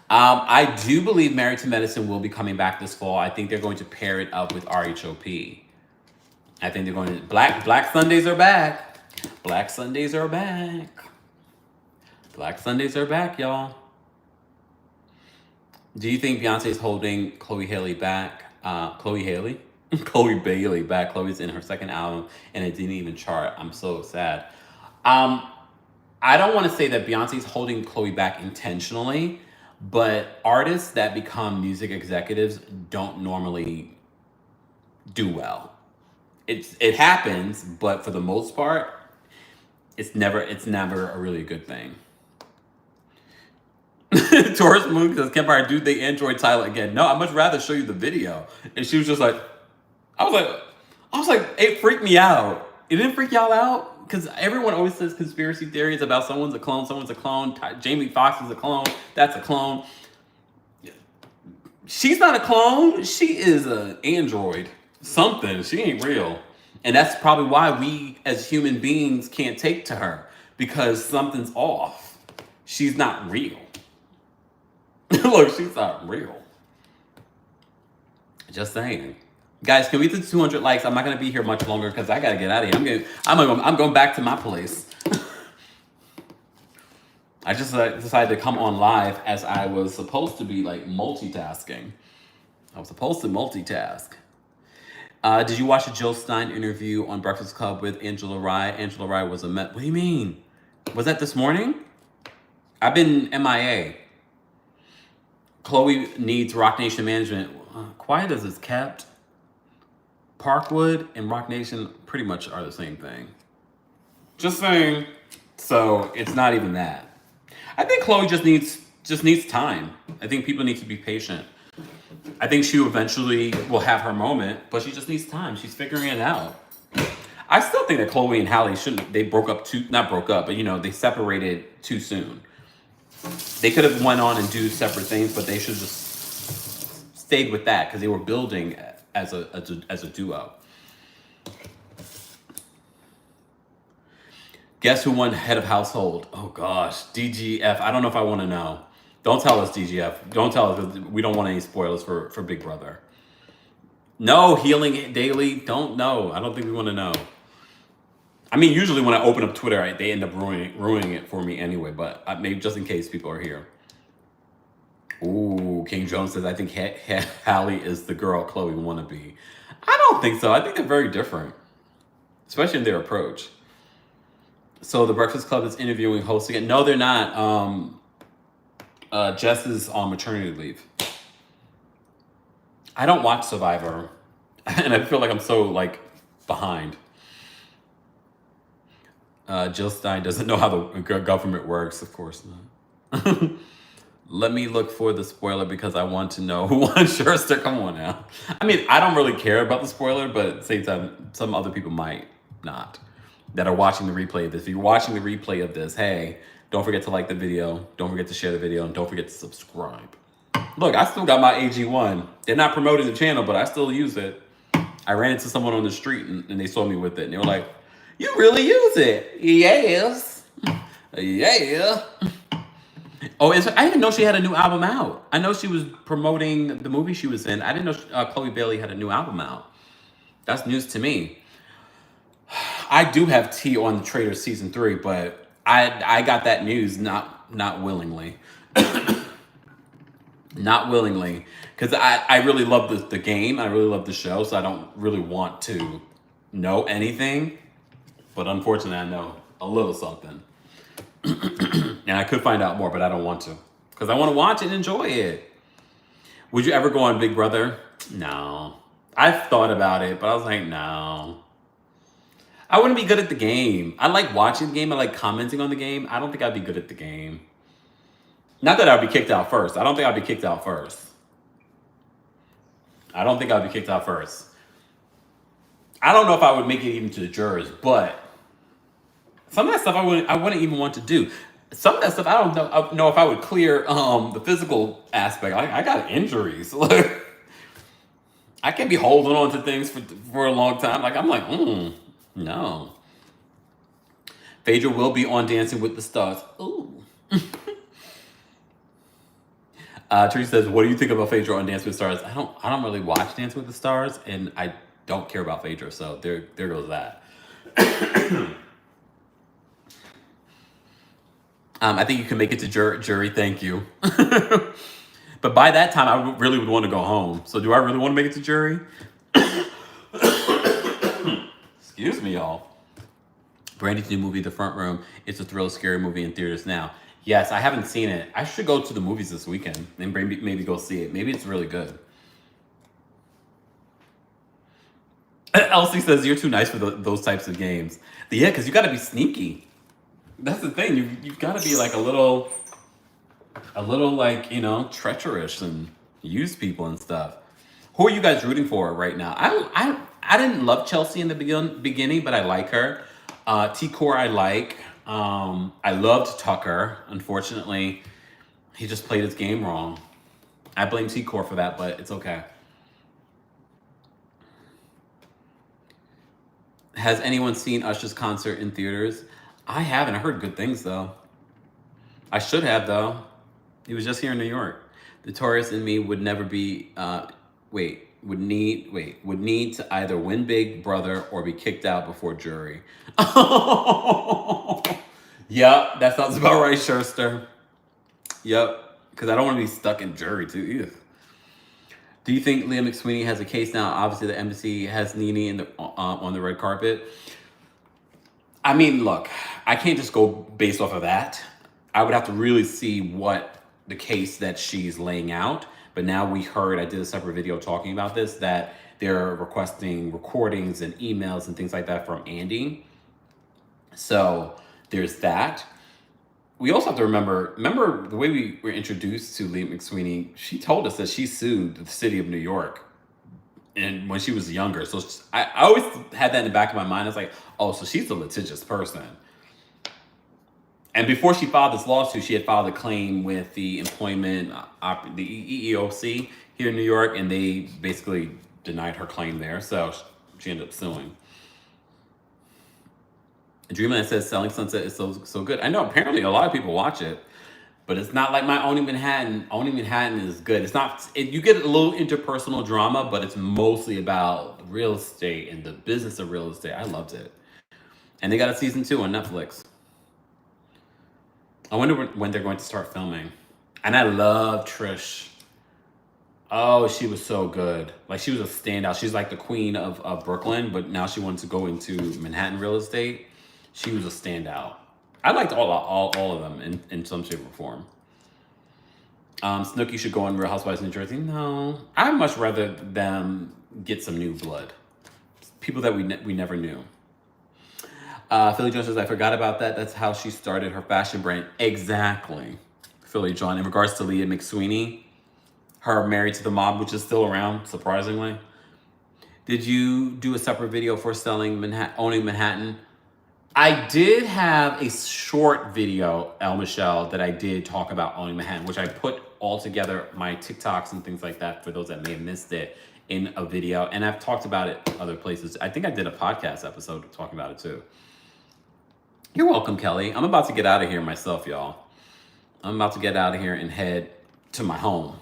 I do believe Married to Medicine will be coming back this fall. I think they're going to pair it up with RHOP. I think they're going to... Black Sundays are back. Black Sundays are back. Black Sundays are back, y'all. Do you think Beyonce's holding Chloe Haley back? Chloe Haley? Chloe Bailey back. Chloe's in her second album, and it didn't even chart. I'm so sad. I don't want to say that Beyonce's holding Chloe back intentionally, but artists that become music executives don't normally do well. It happens, but for the most part, it's never a really good thing. Taurus Moon says, Kempire, do they Android Tyla again? No, I'd much rather show you the video. And she was just like, I was like, it freaked me out. It didn't freak y'all out? Because everyone always says conspiracy theories about someone's a clone. Jamie Foxx is a clone. That's a clone. She's not a clone. She is an android. Something. She ain't real. And that's probably why we as human beings can't take to her. Because something's off. She's not real. Look, she's not real. Just saying. Guys, can we do 200 likes? I'm not going to be here much longer because I got to get out of here. I'm going back to my place. I just decided to come on live as I was supposed to be like multitasking. I was supposed to multitask. Did you watch the Jill Stein interview on Breakfast Club with Angela Rye? Angela Rye was a Met. What do you mean? Was that this morning? I've been MIA. Chloe needs Rock Nation management. Quiet as it's kept. Parkwood and Rock Nation pretty much are the same thing. Just saying. So it's not even that. I think Chloe just needs time. I think people need to be patient. I think she eventually will have her moment, but she just needs time. She's figuring it out. I still think that Chloe and Halle they broke up not broke up, but they separated too soon. They could have went on and do separate things, but they should just stayed with that because they were building as a duo. Guess who won head of household? Oh gosh, DGF. I don't know if I want to know. Don't tell us, DGF. Don't tell us. We don't want any spoilers for Big Brother. No, Healing Daily. Don't know. I don't think we want to know. I mean, usually when I open up Twitter, they end up ruining it for me anyway. But maybe just in case people are here. Ooh, King Jones says, I think Halle is the girl Chloe wanna be. I don't think so. I think they're very different, especially in their approach. So the Breakfast Club is interviewing hosts again. No, they're not. Jess is on maternity leave. I don't watch Survivor, and I feel like I'm so behind. Jill Stein doesn't know how the government works. Of course not. Let me look for the spoiler because I want to know who won Schuster. Come on now. I mean, I don't really care about the spoiler, but at the same time, some other people might not that are watching the replay of this. If you're watching the replay of this, hey, don't forget to like the video. Don't forget to share the video. And don't forget to subscribe. Look, I still got my AG1. They're not promoting the channel, but I still use it. I ran into someone on the street and they saw me with it. And they were like, you really use it? Yes. Yeah. Oh, I didn't know she had a new album out. I know she was promoting the movie she was in. I didn't know Chloe Bailey had a new album out. That's news to me. I do have tea on The Traitor Season 3, but I got that news not willingly. Not willingly. Because I really love the game. I really love the show, so I don't really want to know anything. But unfortunately, I know a little something. And I could find out more, but I don't want to. Because I want to watch it and enjoy it. Would you ever go on Big Brother? No. I've thought about it, but I was like, no. I wouldn't be good at the game. I like watching the game. I like commenting on the game. I don't think I'd be good at the game. Not that I'd be kicked out first. I don't think I'd be kicked out first. I don't think I'd be kicked out first. I don't know if I would make it even to the jurors, but some of that stuff I wouldn't even want to do. Some of that stuff I don't know if I would clear the physical aspect. I got injuries. I can't be holding on to things for a long time. I'm like, No. Phaedra will be on Dancing with the Stars. Ooh. Teresa says, "What do you think about Phaedra on Dancing with the Stars?" I don't really watch Dancing with the Stars, and I don't care about Phaedra, so there goes that. I think you can make it to jury. Thank you. But by that time, I really would want to go home. So do I really want to make it to jury? Excuse me, y'all. Brandy's new movie, The Front Room. It's a thrill, scary movie in theaters now. Yes, I haven't seen it. I should go to the movies this weekend and maybe go see it. Maybe it's really good. Elsie says, "You're too nice for those types of games." Yeah, because you got to be sneaky. That's the thing. You've got to be like a little like, treacherous and use people and stuff. Who are you guys rooting for right now? I didn't love Chelsea in the beginning, but I like her. T-Core I like. I loved Tucker. Unfortunately, he just played his game wrong. I blame T-Core for that, but it's okay. Has anyone seen Usher's concert in theaters? I haven't. I heard good things, though. I should have, though. He was just here in New York. The Taurus in me would never be, would need to either win Big Brother or be kicked out before jury. Yep, that sounds about right, Scherster. Yep, because I don't want to be stuck in jury, too, either. Do you think Leah McSweeney has a case now? Obviously, the embassy has Nene on the red carpet. I mean, look, I can't just go based off of that. I would have to really see what the case that she's laying out. But now we heard, I did a separate video talking about this, that they're requesting recordings and emails and things like that from Andy. So there's that. We also have to remember the way we were introduced to Leah McSweeney, she told us that she sued the city of New York and when she was younger. So I always had that in the back of my mind. It's like, oh, so she's a litigious person. And before she filed this lawsuit, she had filed a claim with the employment, the EEOC here in New York, and they basically denied her claim there. So she ended up suing. Dreamland says Selling Sunset is so good. I know apparently a lot of people watch it, but it's not like my Owning Manhattan. Owning Manhattan is good. It's not. You get a little interpersonal drama, but it's mostly about real estate and the business of real estate. I loved it, and they got a season 2 on Netflix. I wonder when they're going to start filming. And I love Trish. Oh, she was so good. Like, she was a standout. She's like the queen of Brooklyn, but now she wanted to go into Manhattan real estate. She was a standout. I liked all of them in some shape or form. Snooki should go on Real Housewives of New Jersey. No, I'd much rather them get some new blood. People that we never knew. Philly John says, I forgot about that. That's how she started her fashion brand. Exactly. Philly John. In regards to Leah McSweeney, her Married to the Mob, which is still around, surprisingly. Did you do a separate video for Owning Manhattan? I did have a short video, El Michelle, that I did talk about Owning Manhattan, which I put all together, my TikToks and things like that, for those that may have missed it, in a video. And I've talked about it other places. I think I did a podcast episode talking about it too. You're welcome, Kelly. I'm about to get out of here myself, y'all. I'm about to get out of here and head to my home.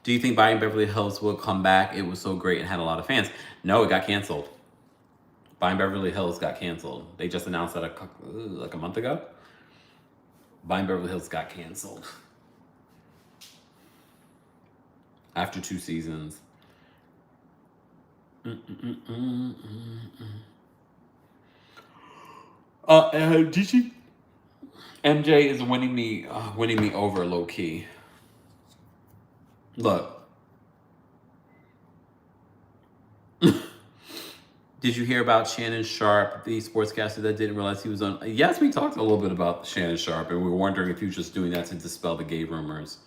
Do you think Buying Beverly Hills will come back? It was so great and had a lot of fans. No, it got canceled. Buying Beverly Hills got canceled. They just announced that like a month ago. Buying Beverly Hills got canceled. After 2 seasons. Gigi? MJ is winning me over low key. Look. Did you hear about Shannon Sharp, the sportscaster that didn't realize he was on? Yes, we talked a little bit about Shannon Sharp, and we were wondering if he was just doing that to dispel the gay rumors.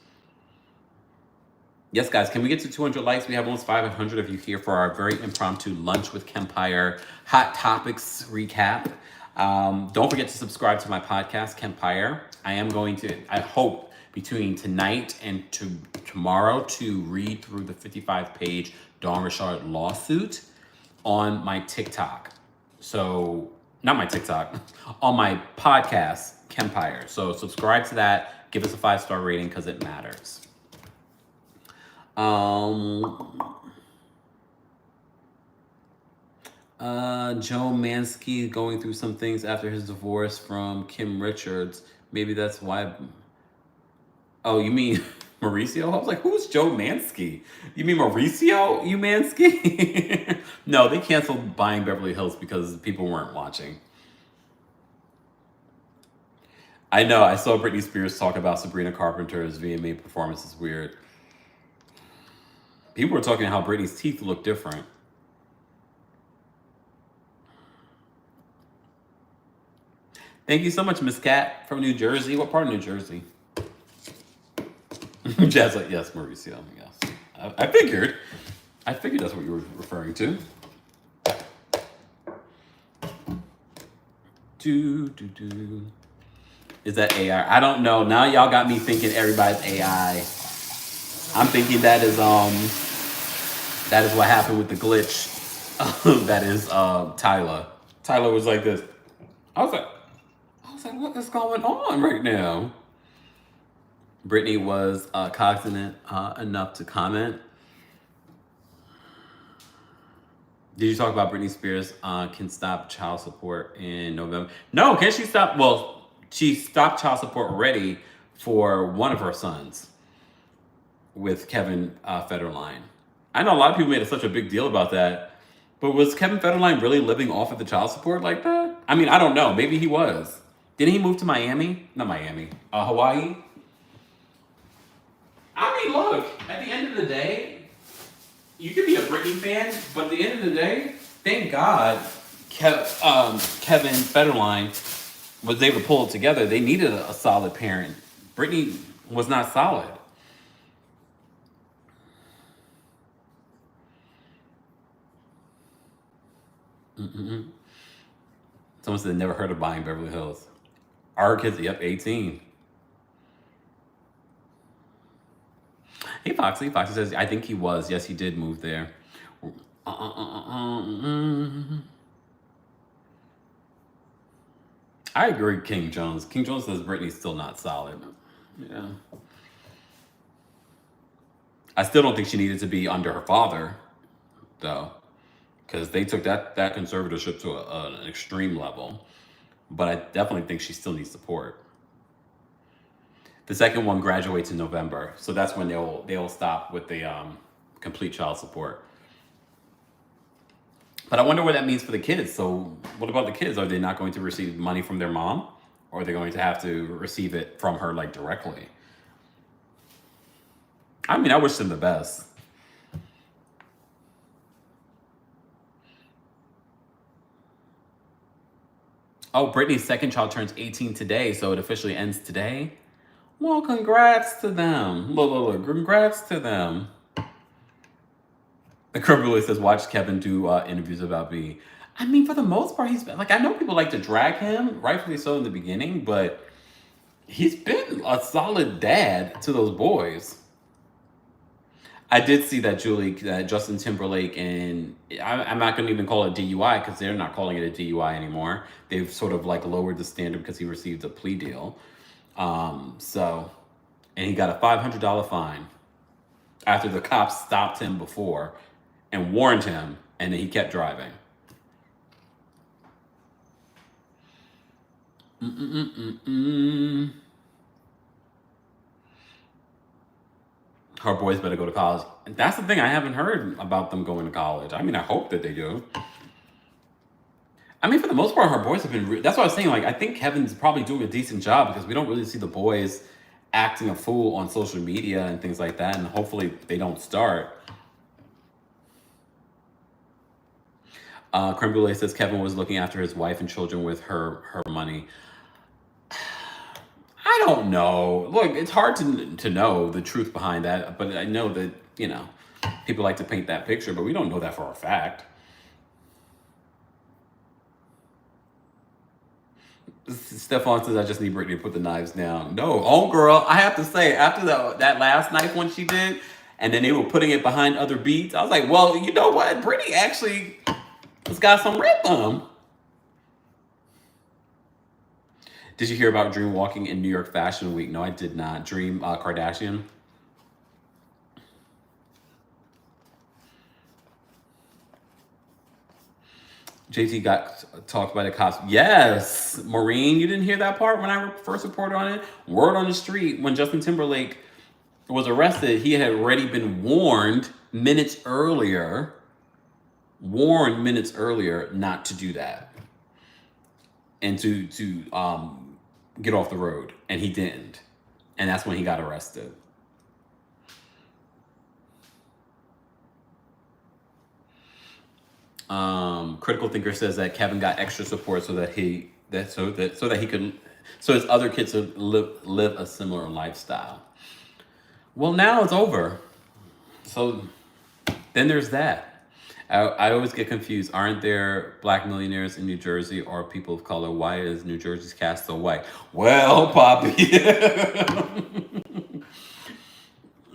Yes, guys, can we get to 200 likes? We have almost 500 of you here for our very impromptu Lunch with Kempire Hot Topics recap. Don't forget to subscribe to my podcast, Kempire. I am going to, I hope, between tonight and tomorrow to read through the 55-page Dawn Richard lawsuit on my TikTok. So, not my TikTok, on my podcast, Kempire. So subscribe to that. Give us a 5-star rating because it matters. Joe Mansky going through some things after his divorce from Kim Richards. Maybe that's why. Oh, you mean Mauricio? I was like, who's Joe Mansky? You mean Mauricio Umansky? No, they canceled Buying Beverly Hills because people weren't watching. I know. I saw Britney Spears talk about Sabrina Carpenter's VMA performance is weird. People were talking how Britney's teeth look different. Thank you so much, Miss Cat from New Jersey. What part of New Jersey? Jazz, like, yes, Mauricio. Yes, I figured. I figured that's what you were referring to. Is that AI? I don't know. Now y'all got me thinking everybody's AI. I'm thinking that is what happened with the glitch. That is Tyla. Tyla was like this. I was like, what is going on right now? Britney was cognizant enough to comment. Did you talk about Britney Spears can stop child support in November? No, can she stop? Well, she stopped child support already for one of her sons with Kevin Federline. I know a lot of people made such a big deal about that, but was Kevin Federline really living off of the child support like that? I mean, I don't know. Maybe he was. Didn't he move to Miami? Not Miami. Hawaii? I mean, look, at the end of the day, you can be a Britney fan, but at the end of the day, thank God Kevin Federline was able to pull it together. They needed a solid parent. Britney was not solid. Someone said never heard of Buying Beverly Hills. Our kids, yep, 18. Hey, Foxy. Foxy says, I think he was. Yes, he did move there. I agree, King Jones. King Jones says Britney's still not solid. Yeah. I still don't think she needed to be under her father, though, because they took that conservatorship to an extreme level. But I definitely think she still needs support. The second one graduates in November, so that's when they'll stop with the complete child support. But I wonder what that means for the kids. So what about the kids? Are they not going to receive money from their mom? Or are they going to have to receive it from her, like, directly? I mean, I wish them the best. Oh, Britney's second child turns 18 today, so it officially ends today. Well, congrats to them. Look, congrats to them. The Kempire says, watch Kevin do interviews about B. I mean, for the most part, he's been, like, I know people like to drag him, rightfully so in the beginning, but he's been a solid dad to those boys. I did see that Justin Timberlake, and I'm not going to even call it DUI because they're not calling it a DUI anymore. They've sort of like lowered the standard because he received a plea deal. And he got a $500 fine after the cops stopped him before and warned him, and then he kept driving. Her boys better go to college. And that's the thing, I haven't heard about them going to college. I mean, I hope that they do. I mean, for the most part, her boys have been... That's what I was saying. Like, I think Kevin's probably doing a decent job because we don't really see the boys acting a fool on social media and things like that. And hopefully they don't start. Creme Brulee says Kevin was looking after his wife and children with her money. I don't know. Look, it's hard to know the truth behind that, but I know that, you know, people like to paint that picture, but we don't know that for a fact. Stefan says, I just need Britney to put the knives down. No, homegirl, I have to say, after that last knife one she did, and then they were putting it behind other beats, I was like, well, you know what? Britney actually has got some rhythm. Did you hear about Dream walking in New York Fashion Week? No, I did not. Dream Kardashian. JT got talked by the cops. Yes, Maureen, you didn't hear that part when I first reported on it? Word on the street, when Justin Timberlake was arrested, he had already been minutes earlier, warned minutes earlier not to do that and to get off the road, and he didn't. And that's when he got arrested. Critical Thinker says that Kevin got extra support so that his other kids would live a similar lifestyle. Well, now it's over. So then there's that. I always get confused. Aren't there black millionaires in New Jersey or people of color? Why is New Jersey's cast so white? Well, Poppy,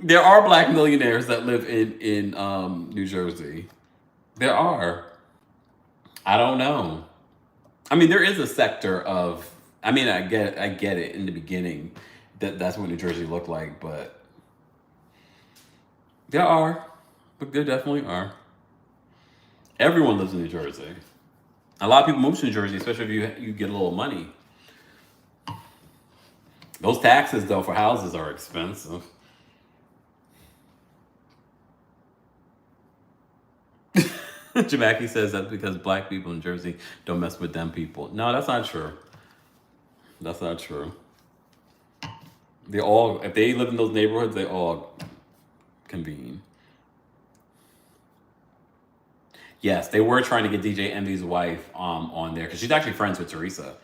there are black millionaires that live in New Jersey. There are. I don't know. I mean, there is a sector of. I mean, I get it in the beginning. That's what New Jersey looked like, but there are. But there definitely are. Everyone lives in New Jersey. A lot of people move to New Jersey, especially if you get a little money. Those taxes, though, for houses are expensive. Jamaki says that's because black people in Jersey don't mess with them people. No, that's not true. That's not true. They all, if they live in those neighborhoods, they all convene. Yes, they were trying to get DJ Envy's wife on there because she's actually friends with Teresa.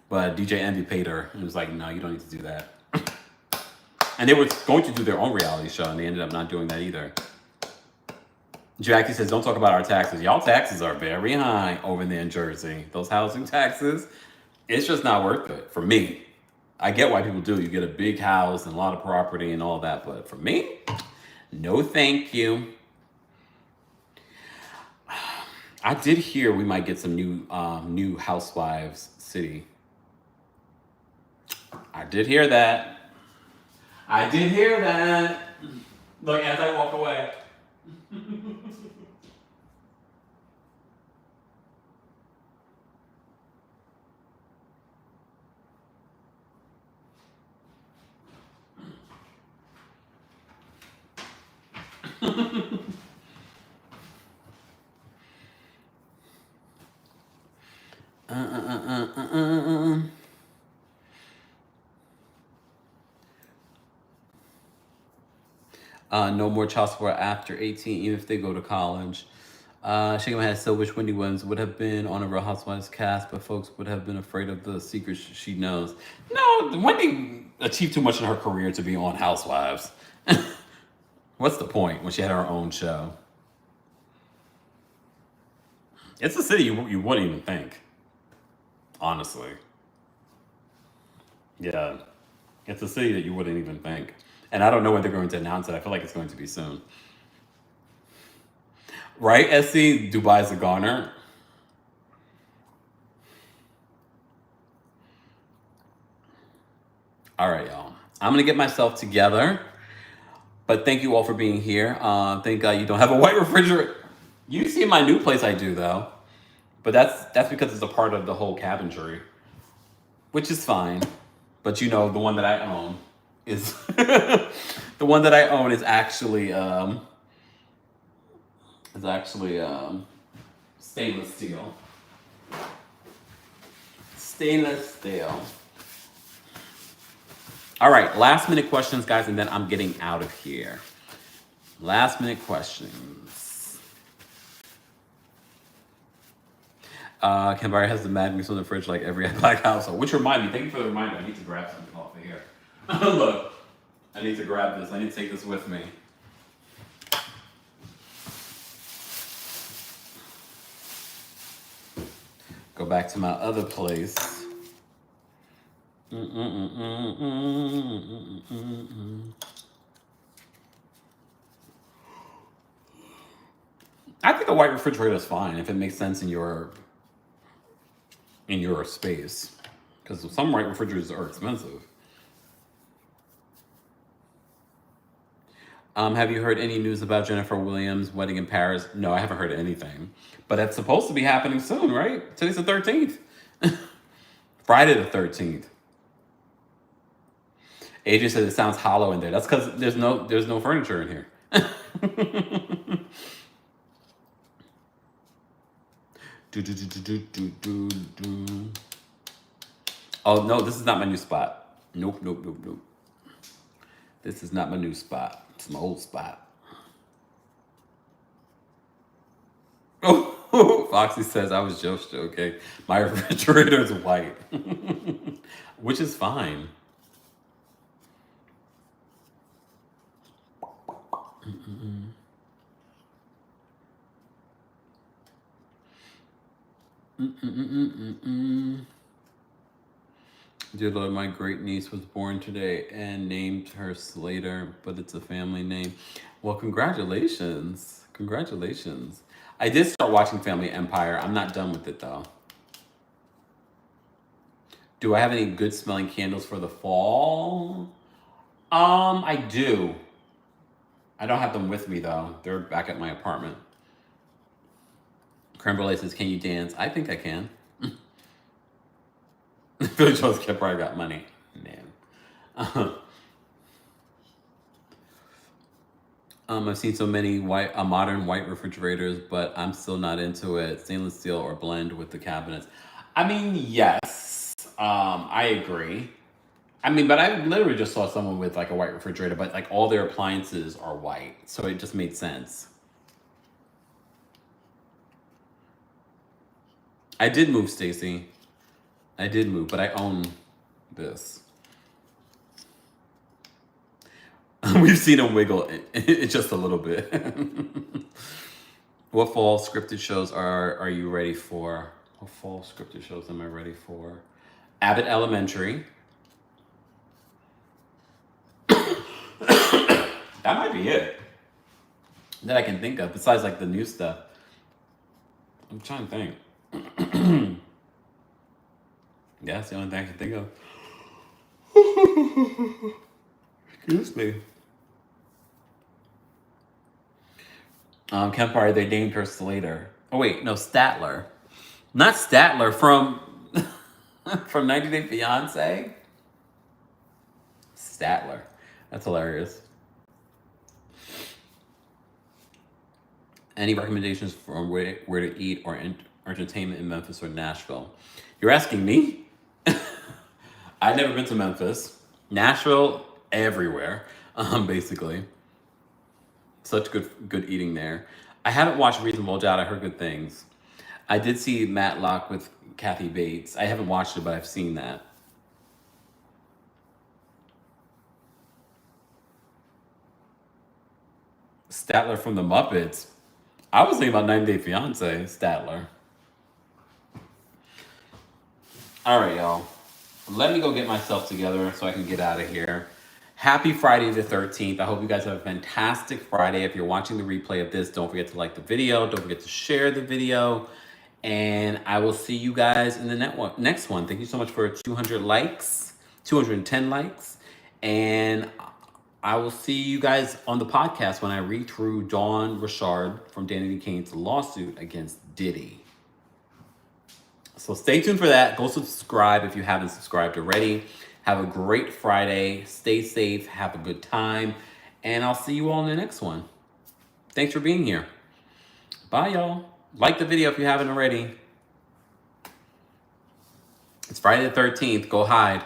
But DJ Envy paid her and was like, no, you don't need to do that. And they were going to do their own reality show and they ended up not doing that either. Jackie says, don't talk about our taxes. Y'all taxes are very high over there in Jersey. Those housing taxes, it's just not worth it for me. I get why people do. You get a big house and a lot of property and all that. But for me, no thank you. I did hear we might get some new Housewives city. I did hear that. I did hear that. Look, as I walk away. No more child support after 18, even if they go to college. Shaking my head, so wish Wendy Williams would have been on a Real Housewives cast, but folks would have been afraid of the secrets she knows. No, Wendy achieved too much in her career to be on Housewives. What's the point when she had her own show? It's a city you wouldn't even think. Honestly. Yeah. It's a city that you wouldn't even think. And I don't know when they're going to announce it. I feel like it's going to be soon. Right, SC? Dubai's a goner. All right, y'all. I'm going to get myself together. But thank you all for being here. Thank God you don't have a white refrigerator. You see my new place I do, though. But that's because it's a part of the whole cabinetry. Which is fine. But you know, the one that I own is actually stainless steel. Stainless steel. All right, last minute questions, guys, and then I'm getting out of here. Last minute questions. Kempire has the Mad Mix on the fridge like every black household. Which remind me, thank you for the reminder. I need to grab something off of here. Look, I need to grab this. I need to take this with me. Go back to my other place. I think a white refrigerator is fine if it makes sense in your space. Because Because some white refrigerators are expensive. Have you heard any news about Jennifer Williams' wedding in Paris? No, I haven't heard anything. But that's supposed to be happening soon, right? Today's the 13th. Friday the 13th. AJ said it sounds hollow in there. That's because there's no furniture in here. Oh no, this is not my new spot. Nope. This is not my new spot. It's my old spot. Oh, Foxy says I was just joking. My refrigerator is white, which is fine. Dear Lord, my great niece was born today and named her Slater, but it's a family name. Well, congratulations. Congratulations. I did start watching Family Empire. I'm not done with it though. Do I have any good smelling candles for the fall? I do. I don't have them with me though. They're back at my apartment. Creme Brulee says, can you dance? I think I can. Billy Joel's Kempire got money. Man. I've seen so many modern white refrigerators, but I'm still not into it. Stainless steel or blend with the cabinets. I mean, yes, I agree. I mean, but I literally just saw someone with like a white refrigerator, but like all their appliances are white. So it just made sense. I did move, Stacy. I did move, but I own this. We've seen him wiggle it just a little bit. What fall scripted shows are you ready for? What fall scripted shows am I ready for? Abbott Elementary. That might be it that I can think of, besides like the new stuff. I'm trying to think. Yeah, that's the only thing I can think of. Excuse me. Kempire, they named her Slater. Oh wait, no, Statler. Not Statler from from 90 Day Fiance. Statler. That's hilarious. Any recommendations for where to eat or entertainment in Memphis or Nashville? You're asking me? I've never been to Memphis. Nashville, everywhere, basically. Such good eating there. I haven't watched Reasonable Doubt. I heard good things. I did see Matlock with Kathy Bates. I haven't watched it, but I've seen that. Statler from the Muppets. I was thinking about 90 Day Fiance, Statler. All right, y'all. Let me go get myself together so I can get out of here. Happy Friday the 13th. I hope you guys have a fantastic Friday. If you're watching the replay of this, don't forget to like the video. Don't forget to share the video. And I will see you guys in the next one. Thank you so much for 200 likes, 210 likes. And I will see you guys on the podcast when I read through Dawn Richard from Danny Kane's lawsuit against Diddy. So stay tuned for that. Go subscribe if you haven't subscribed already. Have a great Friday. Stay safe. Have a good time. And I'll see you all in the next one. Thanks for being here. Bye, y'all. Like the video if you haven't already. It's Friday the 13th. Go hide.